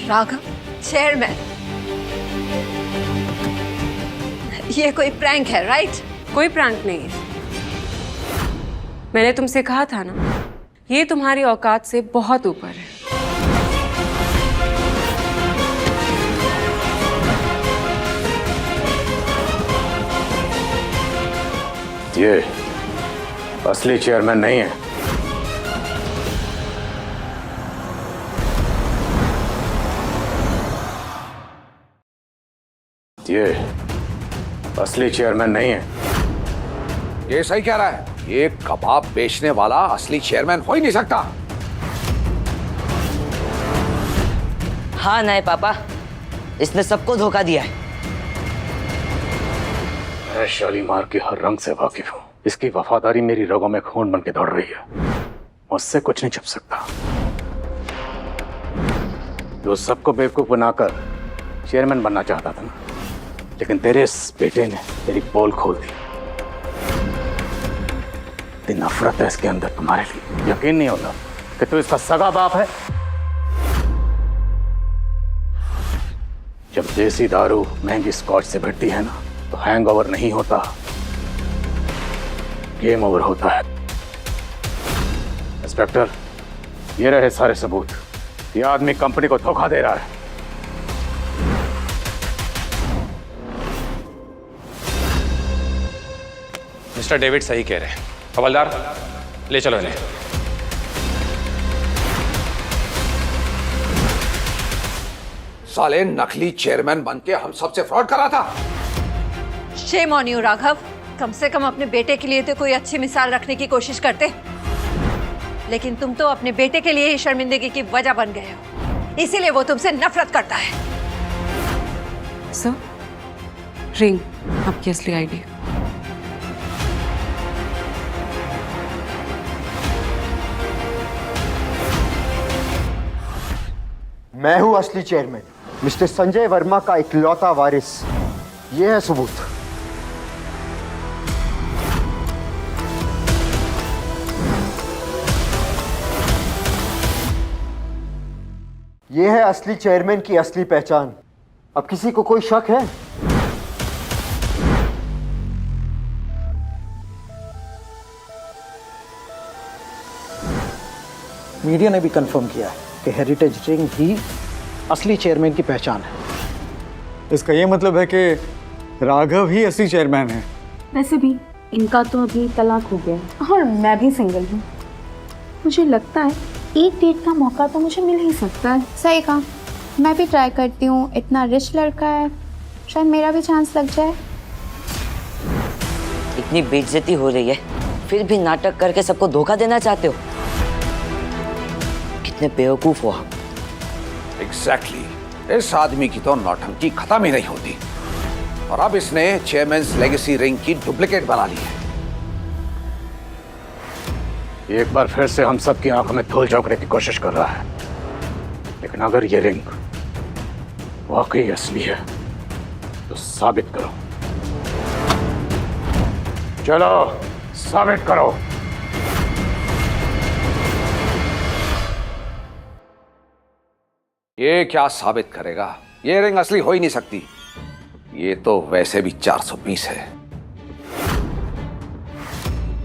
Raghav chairman, ये कोई प्रैंक है राइट? कोई प्रैंक नहीं है। मैंने तुमसे कहा था ना, ये तुम्हारी औकात से बहुत ऊपर है। ये असली चेयरमैन नहीं है। ये असली चेयरमैन नहीं है। ये सही कह रहा है, ये कबाब बेचने वाला असली चेयरमैन हो ही नहीं सकता। हाँ नए पापा, इसने सबको धोखा दिया है। मैं शालीमार के हर रंग से वाकिफ हूँ। इसकी वफादारी मेरी रगों में खून बन के दौड़ रही है। मुझसे कुछ नहीं छुप सकता। जो सबको बेवकूफ बनाकर चेयरमैन बनना चाहता था ना, लेकिन तेरे इस बेटे ने तेरी पोल खोल दी। इतनी नफरत है इसके अंदर तुम्हारे लिए, यकीन नहीं होता कि तू इसका सगा बाप है। जब देसी दारू महंगी स्कॉच से भिड़ती है ना, तो हैंगओवर नहीं होता, गेम ओवर होता है। इंस्पेक्टर, ये रहे सारे सबूत। ये आदमी कंपनी को धोखा दे रहा है। मिस्टर डेविड सही कह रहे हैं। हवलदार, ले चलो इन्हें। साले नकली चेयरमैन बन के हम सबसे फ्रॉड कर रहा था। शेम ऑन यू राघव, कम से कम अपने बेटे के लिए तो कोई अच्छी मिसाल रखने की कोशिश करते, लेकिन तुम तो अपने बेटे के लिए ही शर्मिंदगी की वजह बन गए हो, इसीलिए वो तुमसे नफरत करता है। सर, रिंग आपकी असली आईडी। मैं हूं असली चेयरमैन, मिस्टर संजय वर्मा का इकलौता वारिस। यह है सबूत। यह है असली चेयरमैन की असली पहचान। अब किसी को कोई शक है? मीडिया ने भी कंफर्म किया है कि हेरिटेज रिंग ही असली चेयरमैन की पहचान है। इसका ये मतलब है कि राघव ही असली चेयरमैन है। वैसे भी इनका तो अभी तलाक हो गया है और मैं भी सिंगल हूँ। मुझे लगता है एक डेट का मौका तो मुझे मिल ही सकता है। सही कहा, मैं भी ट्राई करती हूँ। इतना रिच लड़का है, शायद मेरा भी चांस लग जाए। इतनी बेइज्जती हो रही है, फिर भी नाटक करके सबको धोखा देना चाहते हो। कितने बेवकूफ हो आप। एग्जैक्टली। इस आदमी की तो नौटंकी खत्म ही नहीं होती, और अब इसने चेयरमैन्स लेगेसी रिंग की डुप्लीकेट बना ली है। एक बार फिर से हम सबकी आंखों में धूल झोंकने की कोशिश कर रहा है, लेकिन अगर ये रिंग वाकई असली है तो साबित करो। चलो साबित करो। ये क्या साबित करेगा? ये रिंग असली हो ही नहीं सकती। ये तो वैसे भी 420 है।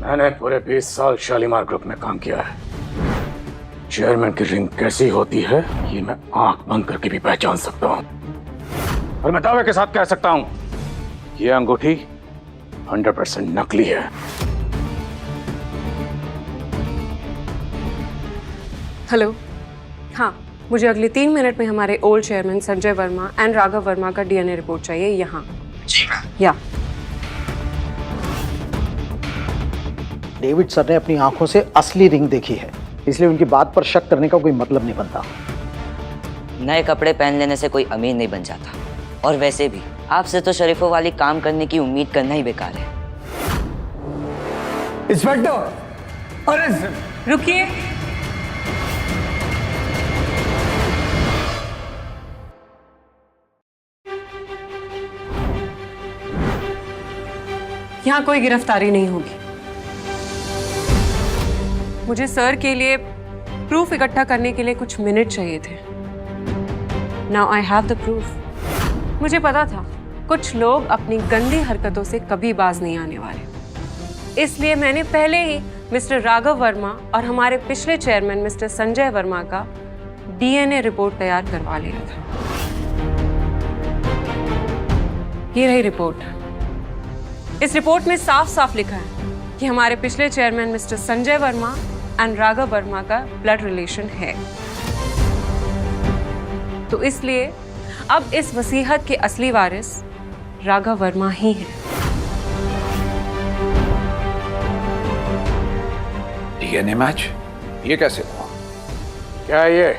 मैंने पूरे 20 साल शालीमार ग्रुप में काम किया है। चेयरमैन की रिंग कैसी होती है ये मैं आंख बंद करके भी पहचान सकता हूं, और मैं दावे के साथ कह सकता हूं ये अंगूठी 100% नकली है। हेलो, हाँ, मुझे अगले 3 मिनट में हमारे old chairman Sanjay Verma and Raghav Verma का डीएनए रिपोर्ट चाहिए यहाँ। जी मैम। या डेविड सर ने अपनी आंखों से असली रिंग देखी है, इसलिए उनकी बात पर शक करने का कोई मतलब नहीं बनता। नए कपड़े पहन लेने से कोई अमीर नहीं बन जाता, और वैसे भी आपसे तो शरीफों वाली काम करने की उम्मीद करना ही बेकार है। इंस्पेक्टर, अरे रुकिए। यहाँ कोई गिरफ्तारी नहीं होगी। मुझे सर के लिए प्रूफ इकट्ठा करने के लिए कुछ मिनट चाहिए थे। Now I have the proof. मुझे पता था कुछ लोग अपनी गंदी हरकतों से कभी बाज नहीं आने वाले, इसलिए मैंने पहले ही मिस्टर राघव वर्मा और हमारे पिछले चेयरमैन मिस्टर संजय वर्मा का डीएनए रिपोर्ट तैयार करवा लिया था। ये रही रिपोर्ट। इस रिपोर्ट में साफ साफ लिखा है कि हमारे पिछले chairman mister Sanjay Verma and Raghav Verma का ब्लड रिलेशन है। तो इसलिए अब इस वसीयत के असली वारिस राघव वर्मा ही हैं। DNA match? ये कैसे हुआ? क्या है ये?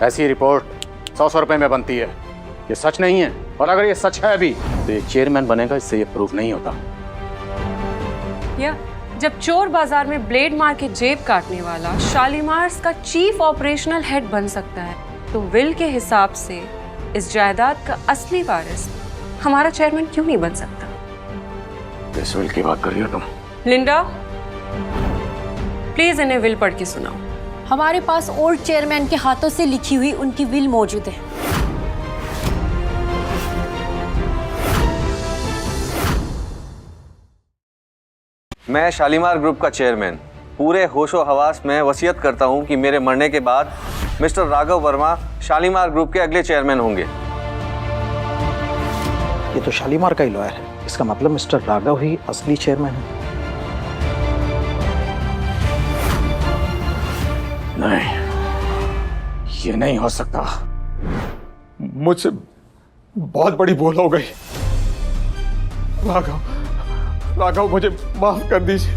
ऐसी रिपोर्ट 100 रुपए में बनती है। ये सच नहीं है, और अगर ये सच है भी तो ये चेयरमैन बनेगा, इससे ये प्रूफ नहीं होता। या जब चोर बाजार में ब्लेड मार के जेब काटने वाला शालीमार्स का चीफ ऑपरेशनल हेड बन सकता है, तो विल के हिसाब से इस जायदाद का असली वारिस हमारा चेयरमैन क्यों नहीं बन सकता? किस विल की बात कर रही हो तुम? लिंडा, प्लीज इन्हें विल पढ़ के सुनाओ। हमारे पास ओल्ड चेयरमैन के हाथों से लिखी हुई उनकी विल मौजूद है। मैं शालीमार ग्रुप का चेयरमैन पूरे होशो हवास में वसीयत करता हूं कि मेरे मरने के बाद मिस्टर राघव वर्मा शालीमार ग्रुप के अगले चेयरमैन होंगे। ये तो शालीमार का ही लॉयर है, इसका मतलब मिस्टर राघव ही असली चेयरमैन है। नहीं, ये नहीं हो सकता। मुझसे बहुत बड़ी भूल हो गई। राघव मुझे माफ कर दीजिए।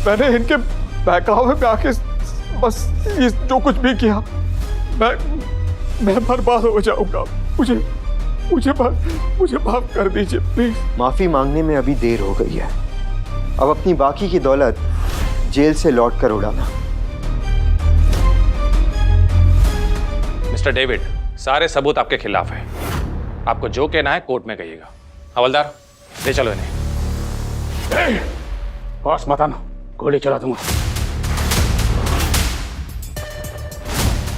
मैंने इनके बहकावे में आके बस ये जो कुछ भी किया, मैं बर्बाद हो जाऊंगा। मुझे माफ कर दीजिए प्लीज। माफी मांगने में अभी देर हो गई है। अब अपनी बाकी की दौलत जेल से लौट कर उड़ाना। मिस्टर डेविड, सारे सबूत आपके खिलाफ है। आपको जो कहना है कोर्ट में कहिएगा। हवलदार, ले चलो इन्हें। बॉस मत आना, गोली चला दूंगा।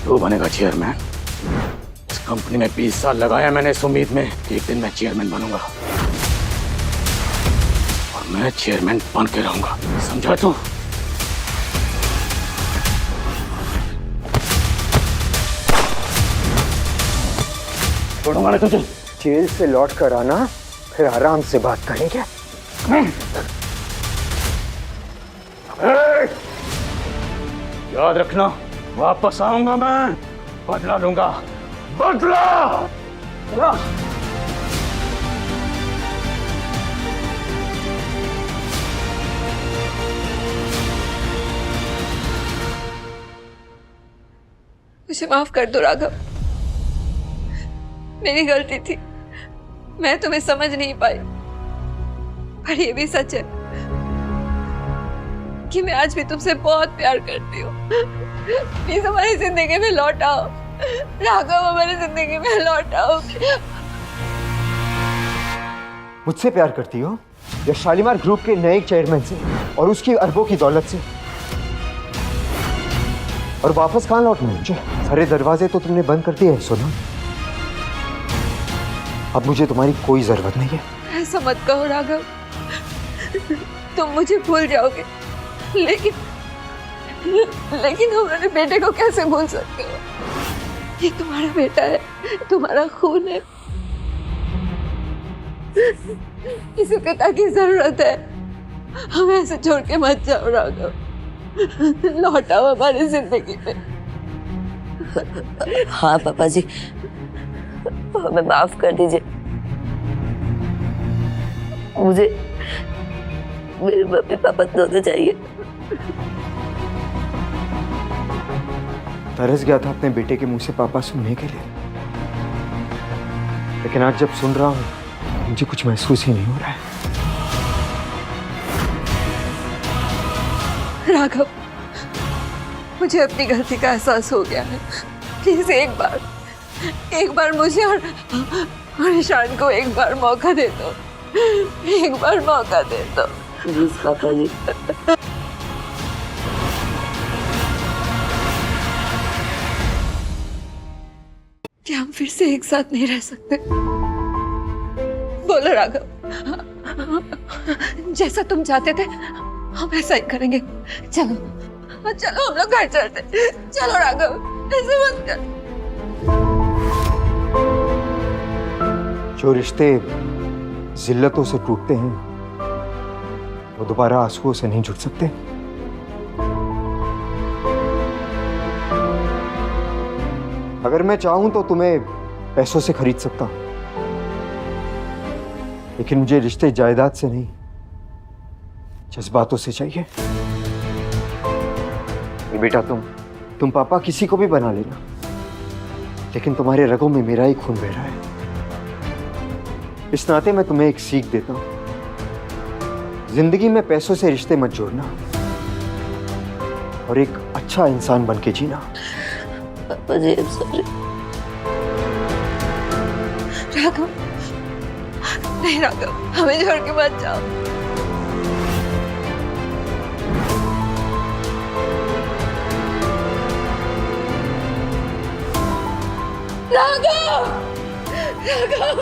तू बनेगा चेयरमैन। इस कंपनी में 20 साल लगाया मैंने इस उम्मीद में कि एक दिन मैं चेयरमैन बनूंगा, और मैं चेयरमैन बन के रहूंगा, समझा तू? छोड़ूंगा नहीं तुझे। जेल से लौट कर आना, फिर आराम से बात करेंगे। याद रखना, वापस आऊंगा मैं, बदला लूंगा, बदला। मुझे माफ कर दो राघव, मेरी गलती थी, मैं तुम्हें समझ नहीं पाई। पर ये भी सच है कि मैं आज भी तुमसे बहुत प्यार करती हूँ। प्लीज हमारी जिंदगी में लौट आओ राघव, हमारी जिंदगी में लौट आओ। मुझसे प्यार करती हो या शालीमार ग्रुप के नए चेयरमैन से और उसकी अरबों की दौलत से? और वापस कहाँ लौटना है मुझे? सारे दरवाजे तो तुमने बंद कर दिए हैं सोना। अब मुझे तुम्हारी कोई जरूरत नहीं है। ऐसा मत कहो राघव, तुम मुझे भूल जाओगे, लेकिन हमारे बेटे को कैसे भूल सकते हो? ये तुम्हारा बेटा है, तुम्हारा खून है। इसे पिता की जरूरत है, हमें ऐसे छोड़ के मत जाओ राघव, लौटाओ हमारी जिंदगी में। हाँ पापा जी, हमें माफ कर दीजिए। मुझे मेरे मम्मी पापा दोनों चाहिए। तरस गया था अपने बेटे के मुंह से पापा सुनने के लिए, लेकिन आज जब सुन रहा हूं मुझे कुछ महसूस ही नहीं हो रहा है। राघव, मुझे अपनी गलती का एहसास हो गया है। प्लीज एक बार मुझे और ईशान को एक बार मौका दे दो, एक बार मौका दे दो प्लीज पापा जी। क्या हम फिर से एक साथ नहीं रह सकते? बोलो राघव, जैसा तुम चाहते थे हम ऐसा ही करेंगे। चलो चलो हम लोग घर चलते। चलो राघव, ऐसे मत कर। जो रिश्ते जिल्लतों से टूटते हैं वो दोबारा आंसुओं से नहीं जुड़ सकते। अगर मैं चाहूं तो तुम्हें पैसों से खरीद सकता हूं, लेकिन मुझे रिश्ते जायदाद से नहीं, जज्बातों से चाहिए। बेटा तुम पापा किसी को भी बना लेना, लेकिन तुम्हारे रगों में मेरा ही खून बह रहा है। इस नाते मैं तुम्हें एक सीख देता हूं, जिंदगी में पैसों से रिश्ते मत जोड़ना और एक अच्छा इंसान बन के जीना। पापा जी, I'm sorry। राघव, नहीं राघव, हमें छोड़ के मत जाओ। राघव, राघव।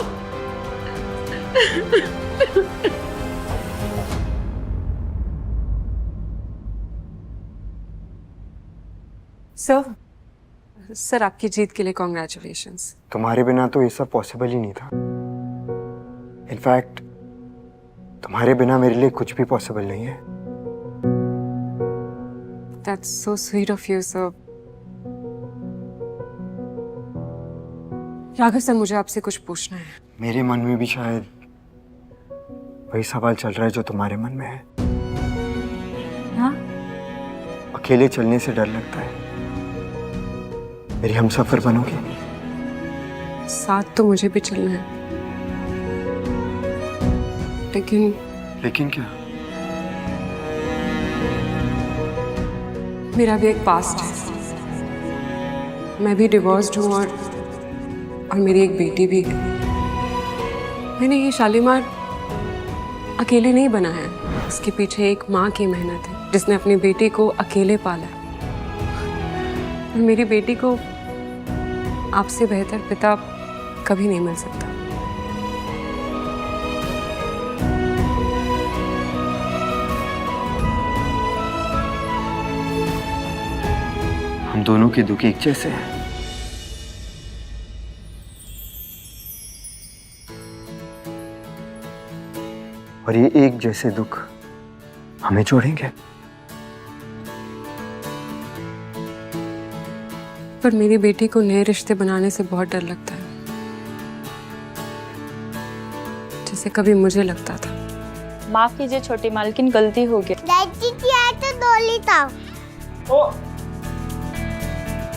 सर आपकी जीत के लिए कॉन्ग्रेचुलेशंस। तुम्हारे बिना तो ये सब पॉसिबल ही नहीं था। इनफैक्ट तुम्हारे बिना मेरे लिए कुछ भी पॉसिबल नहीं है। That's so sweet of you, sir. Raghav sir, मुझे आपसे कुछ पूछना है। मेरे मन में भी शायद वही सवाल चल रहा है जो तुम्हारे मन में है। हाँ? अकेले चलने से डर लगता है। मेरी हमसफर बनोगी? साथ तो मुझे भी चलना है, लेकिन क्या? मेरा भी एक पास्ट है। मैं भी डिवोर्स्ड हूँ और मेरी एक बेटी भी है। मैंने ये शालीमार अकेले नहीं बना है। उसके पीछे एक माँ की मेहनत है जिसने अपनी बेटी को अकेले पाला। और मेरी बेटी को आपसे बेहतर पिता कभी नहीं मिल सकता। हम दोनों के दुख एक जैसे हैं। और ये एक जैसे दुख हमें जोड़ेंगे। पर मेरी बेटी को नए रिश्ते बनाने से बहुत डर लगता है, जैसे कभी मुझे लगता था। माफ कीजिए छोटी मालकिन, गलती हो गई।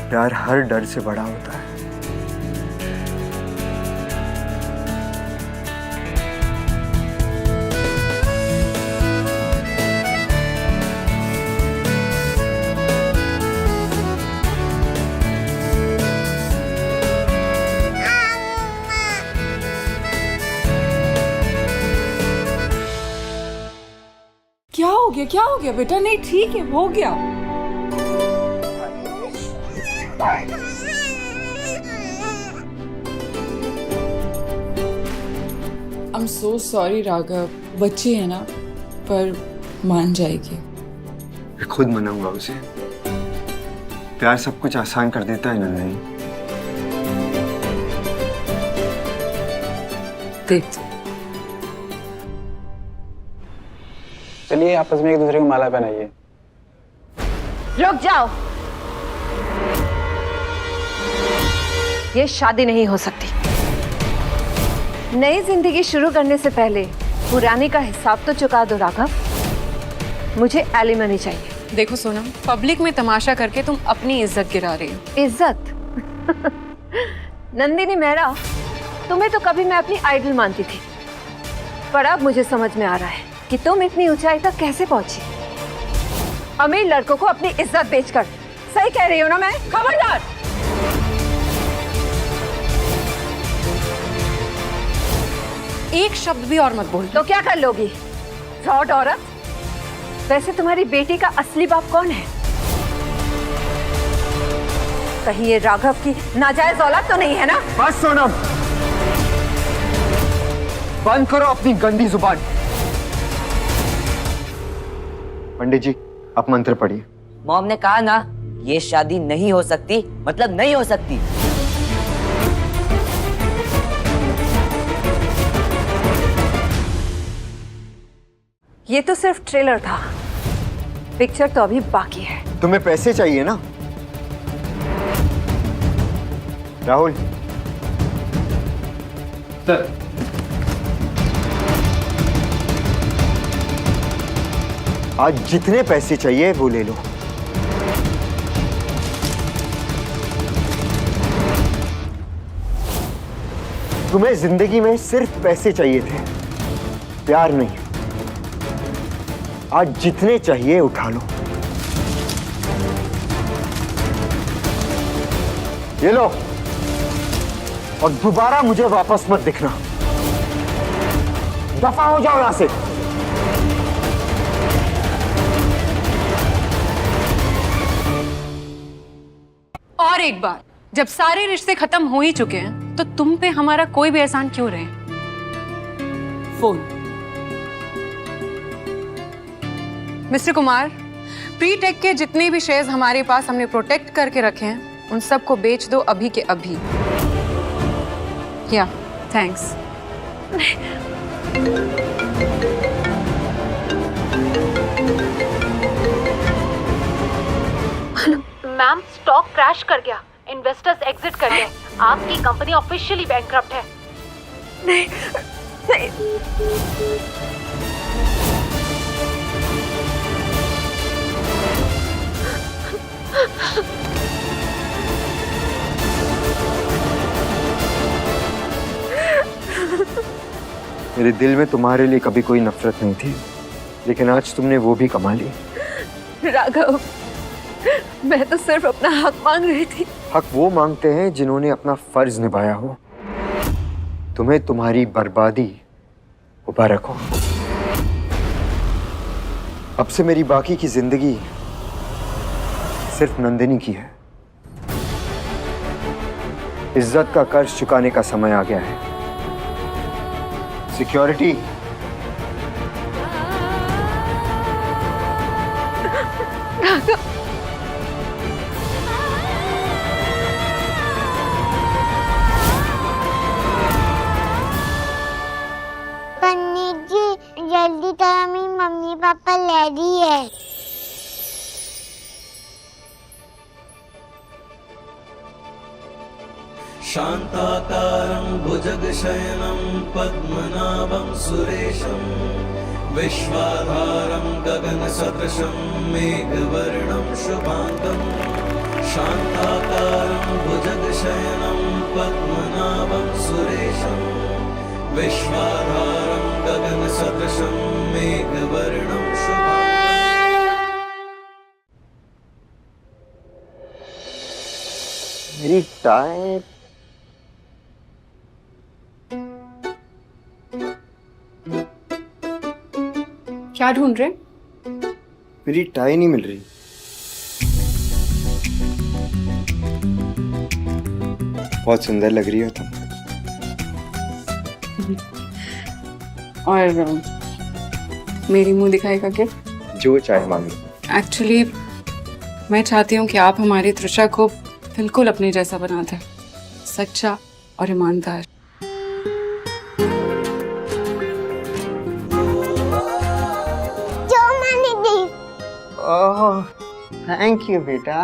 प्यार हर डर से बड़ा होता है। क्या हो गया बेटा? नहीं ठीक है, हो गया। I'm so sorry राघव, बच्ची है ना, पर मान जाएगी। मैं खुद मनाऊंगा उसे। प्यार सब कुछ आसान कर देता है नंदिनी। देख, चलिए आपस में एक दूसरे को माला पहनाइए। रुक जाओ, ये शादी नहीं हो सकती। नई जिंदगी शुरू करने से पहले पुरानी का हिसाब तो चुका दो राघव। मुझे एलिमनी चाहिए। देखो सोनम, पब्लिक में तमाशा करके तुम अपनी इज्जत गिरा रही हो। इज्जत? नंदिनी मेहरा, तुम्हें तो कभी मैं अपनी आइडल मानती थी, पर अब मुझे समझ में आ रहा है कि तुम इतनी ऊंचाई तक कैसे पहुंची। अमीर लड़कों को अपनी इज्जत बेचकर। सही कह रही हो ना मैं? खबरदार! एक शब्द भी और मत बोल। तो क्या कर लोगी, फ्रॉड औरत? वैसे तुम्हारी बेटी का असली बाप कौन है? कहीं ये राघव की नाजायज औलाद तो नहीं है ना? बस सोनम, बंद करो अपनी गंदी जुबान। पंडित जी, आप मंत्र पढ़िए। मॉम ने कहा ना, ये शादी नहीं हो सकती, मतलब नहीं हो सकती। ये तो सिर्फ ट्रेलर था, पिक्चर तो अभी बाकी है। तुम्हें पैसे चाहिए ना राहुल? सर, आज जितने पैसे चाहिए वो ले लो। तुम्हें जिंदगी में सिर्फ पैसे चाहिए थे, प्यार नहीं। आज जितने चाहिए उठा लो। ये लो, और दोबारा मुझे वापस मत दिखना। दफा हो जाओ यहां से। और एक बार, जब सारे रिश्ते खत्म हो ही चुके हैं तो तुम पे हमारा कोई भी एहसान क्यों रहे? फोन। मिस्टर कुमार, प्रीटेक के जितने भी शेयर्स हमारे पास हमने प्रोटेक्ट करके रखे हैं उन सबको बेच दो अभी के अभी। या थैंक्स। मैम स्टॉक क्रैश कर गया, इन्वेस्टर्स एग्जिट कर गए, आपकी कंपनी ऑफिशियली बैंकक्रप्ट है। नहीं, नहीं। मेरे दिल में तुम्हारे लिए कभी कोई नफरत नहीं थी, लेकिन आज तुमने वो भी कमा ली। राघव, मैं तो सिर्फ अपना हक मांग रही थी। हक वो मांगते हैं जिन्होंने अपना फर्ज निभाया हो। तुम्हें तुम्हारी बर्बादी मुबारक हो। अब से मेरी बाकी की जिंदगी सिर्फ नंदिनी की है। इज्जत का कर्ज चुकाने का समय आ गया है। सिक्योरिटी, पंडित जी जल्दी करो, मेरी मम्मी पापा रेडी है। शान्ताकारं भुजगशयनं पद्मनाभं सुरेशं विश्वाधारं गगनसदृशं मेघवर्णं शुभाङ्गं। शान्ताकारं भुजगशयनं पद्मनाभं सुरेशं विश्वाधारं गगनसदृशं मेघवर्णं शुभाङ्गं। मेरी टाई क्या ढूंढ रहे? मेरी टाई नहीं मिल रही। बहुत सुंदर लग रही हो तुम। और मेरी मुंह दिखाएगा क्या? जो चाहे मांगे। एक्चुअली मैं चाहती हूँ कि आप हमारी त्रिशा को बिल्कुल अपने जैसा बना दें, सच्चा और ईमानदार। ओह, थैंक यू बेटा।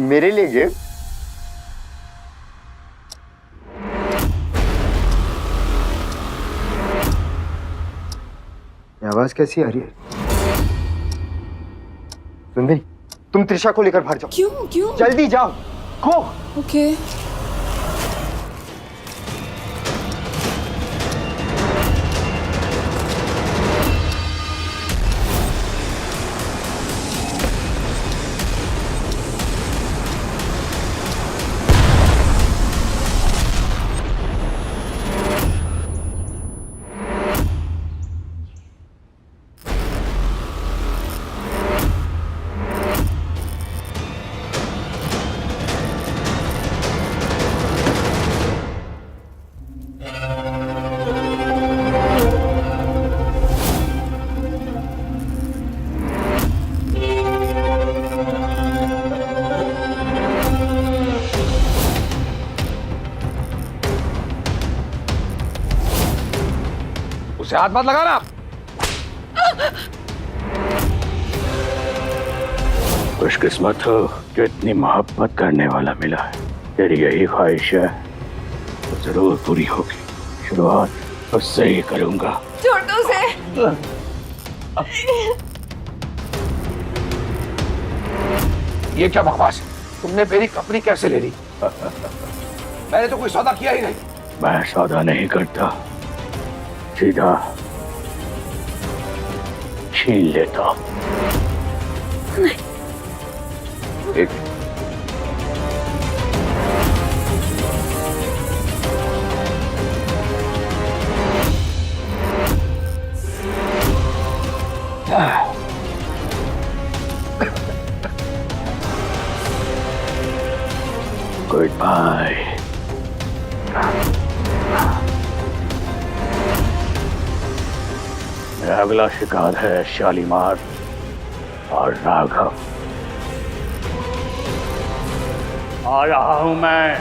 मेरे लिए गिफ्ट? आवाज कैसी आ रही है? नंदिनी, तुम त्रिशा को लेकर बाहर जाओ। क्यों? क्यों? जल्दी जाओ। गो। ओके। उसे हाथ मत लगाना। खुशकिस्मत हो जो इतनी मोहब्बत करने वाला मिला है। तेरी यही ख्वाहिश है तो जरूर पूरी होगी। शुरुआत उससे ही करूंगा। छोड़ दो उसे। ये क्या बकवास है? तुमने मेरी कंपनी कैसे ले ली? मैंने तो कोई सौदा किया ही नहीं। मैं सौदा नहीं करता, सीधा छीन लेता। एक गुड बाय। मेरा अगला शिकार है शालीमार और राघव। आ रहा हूं मैं।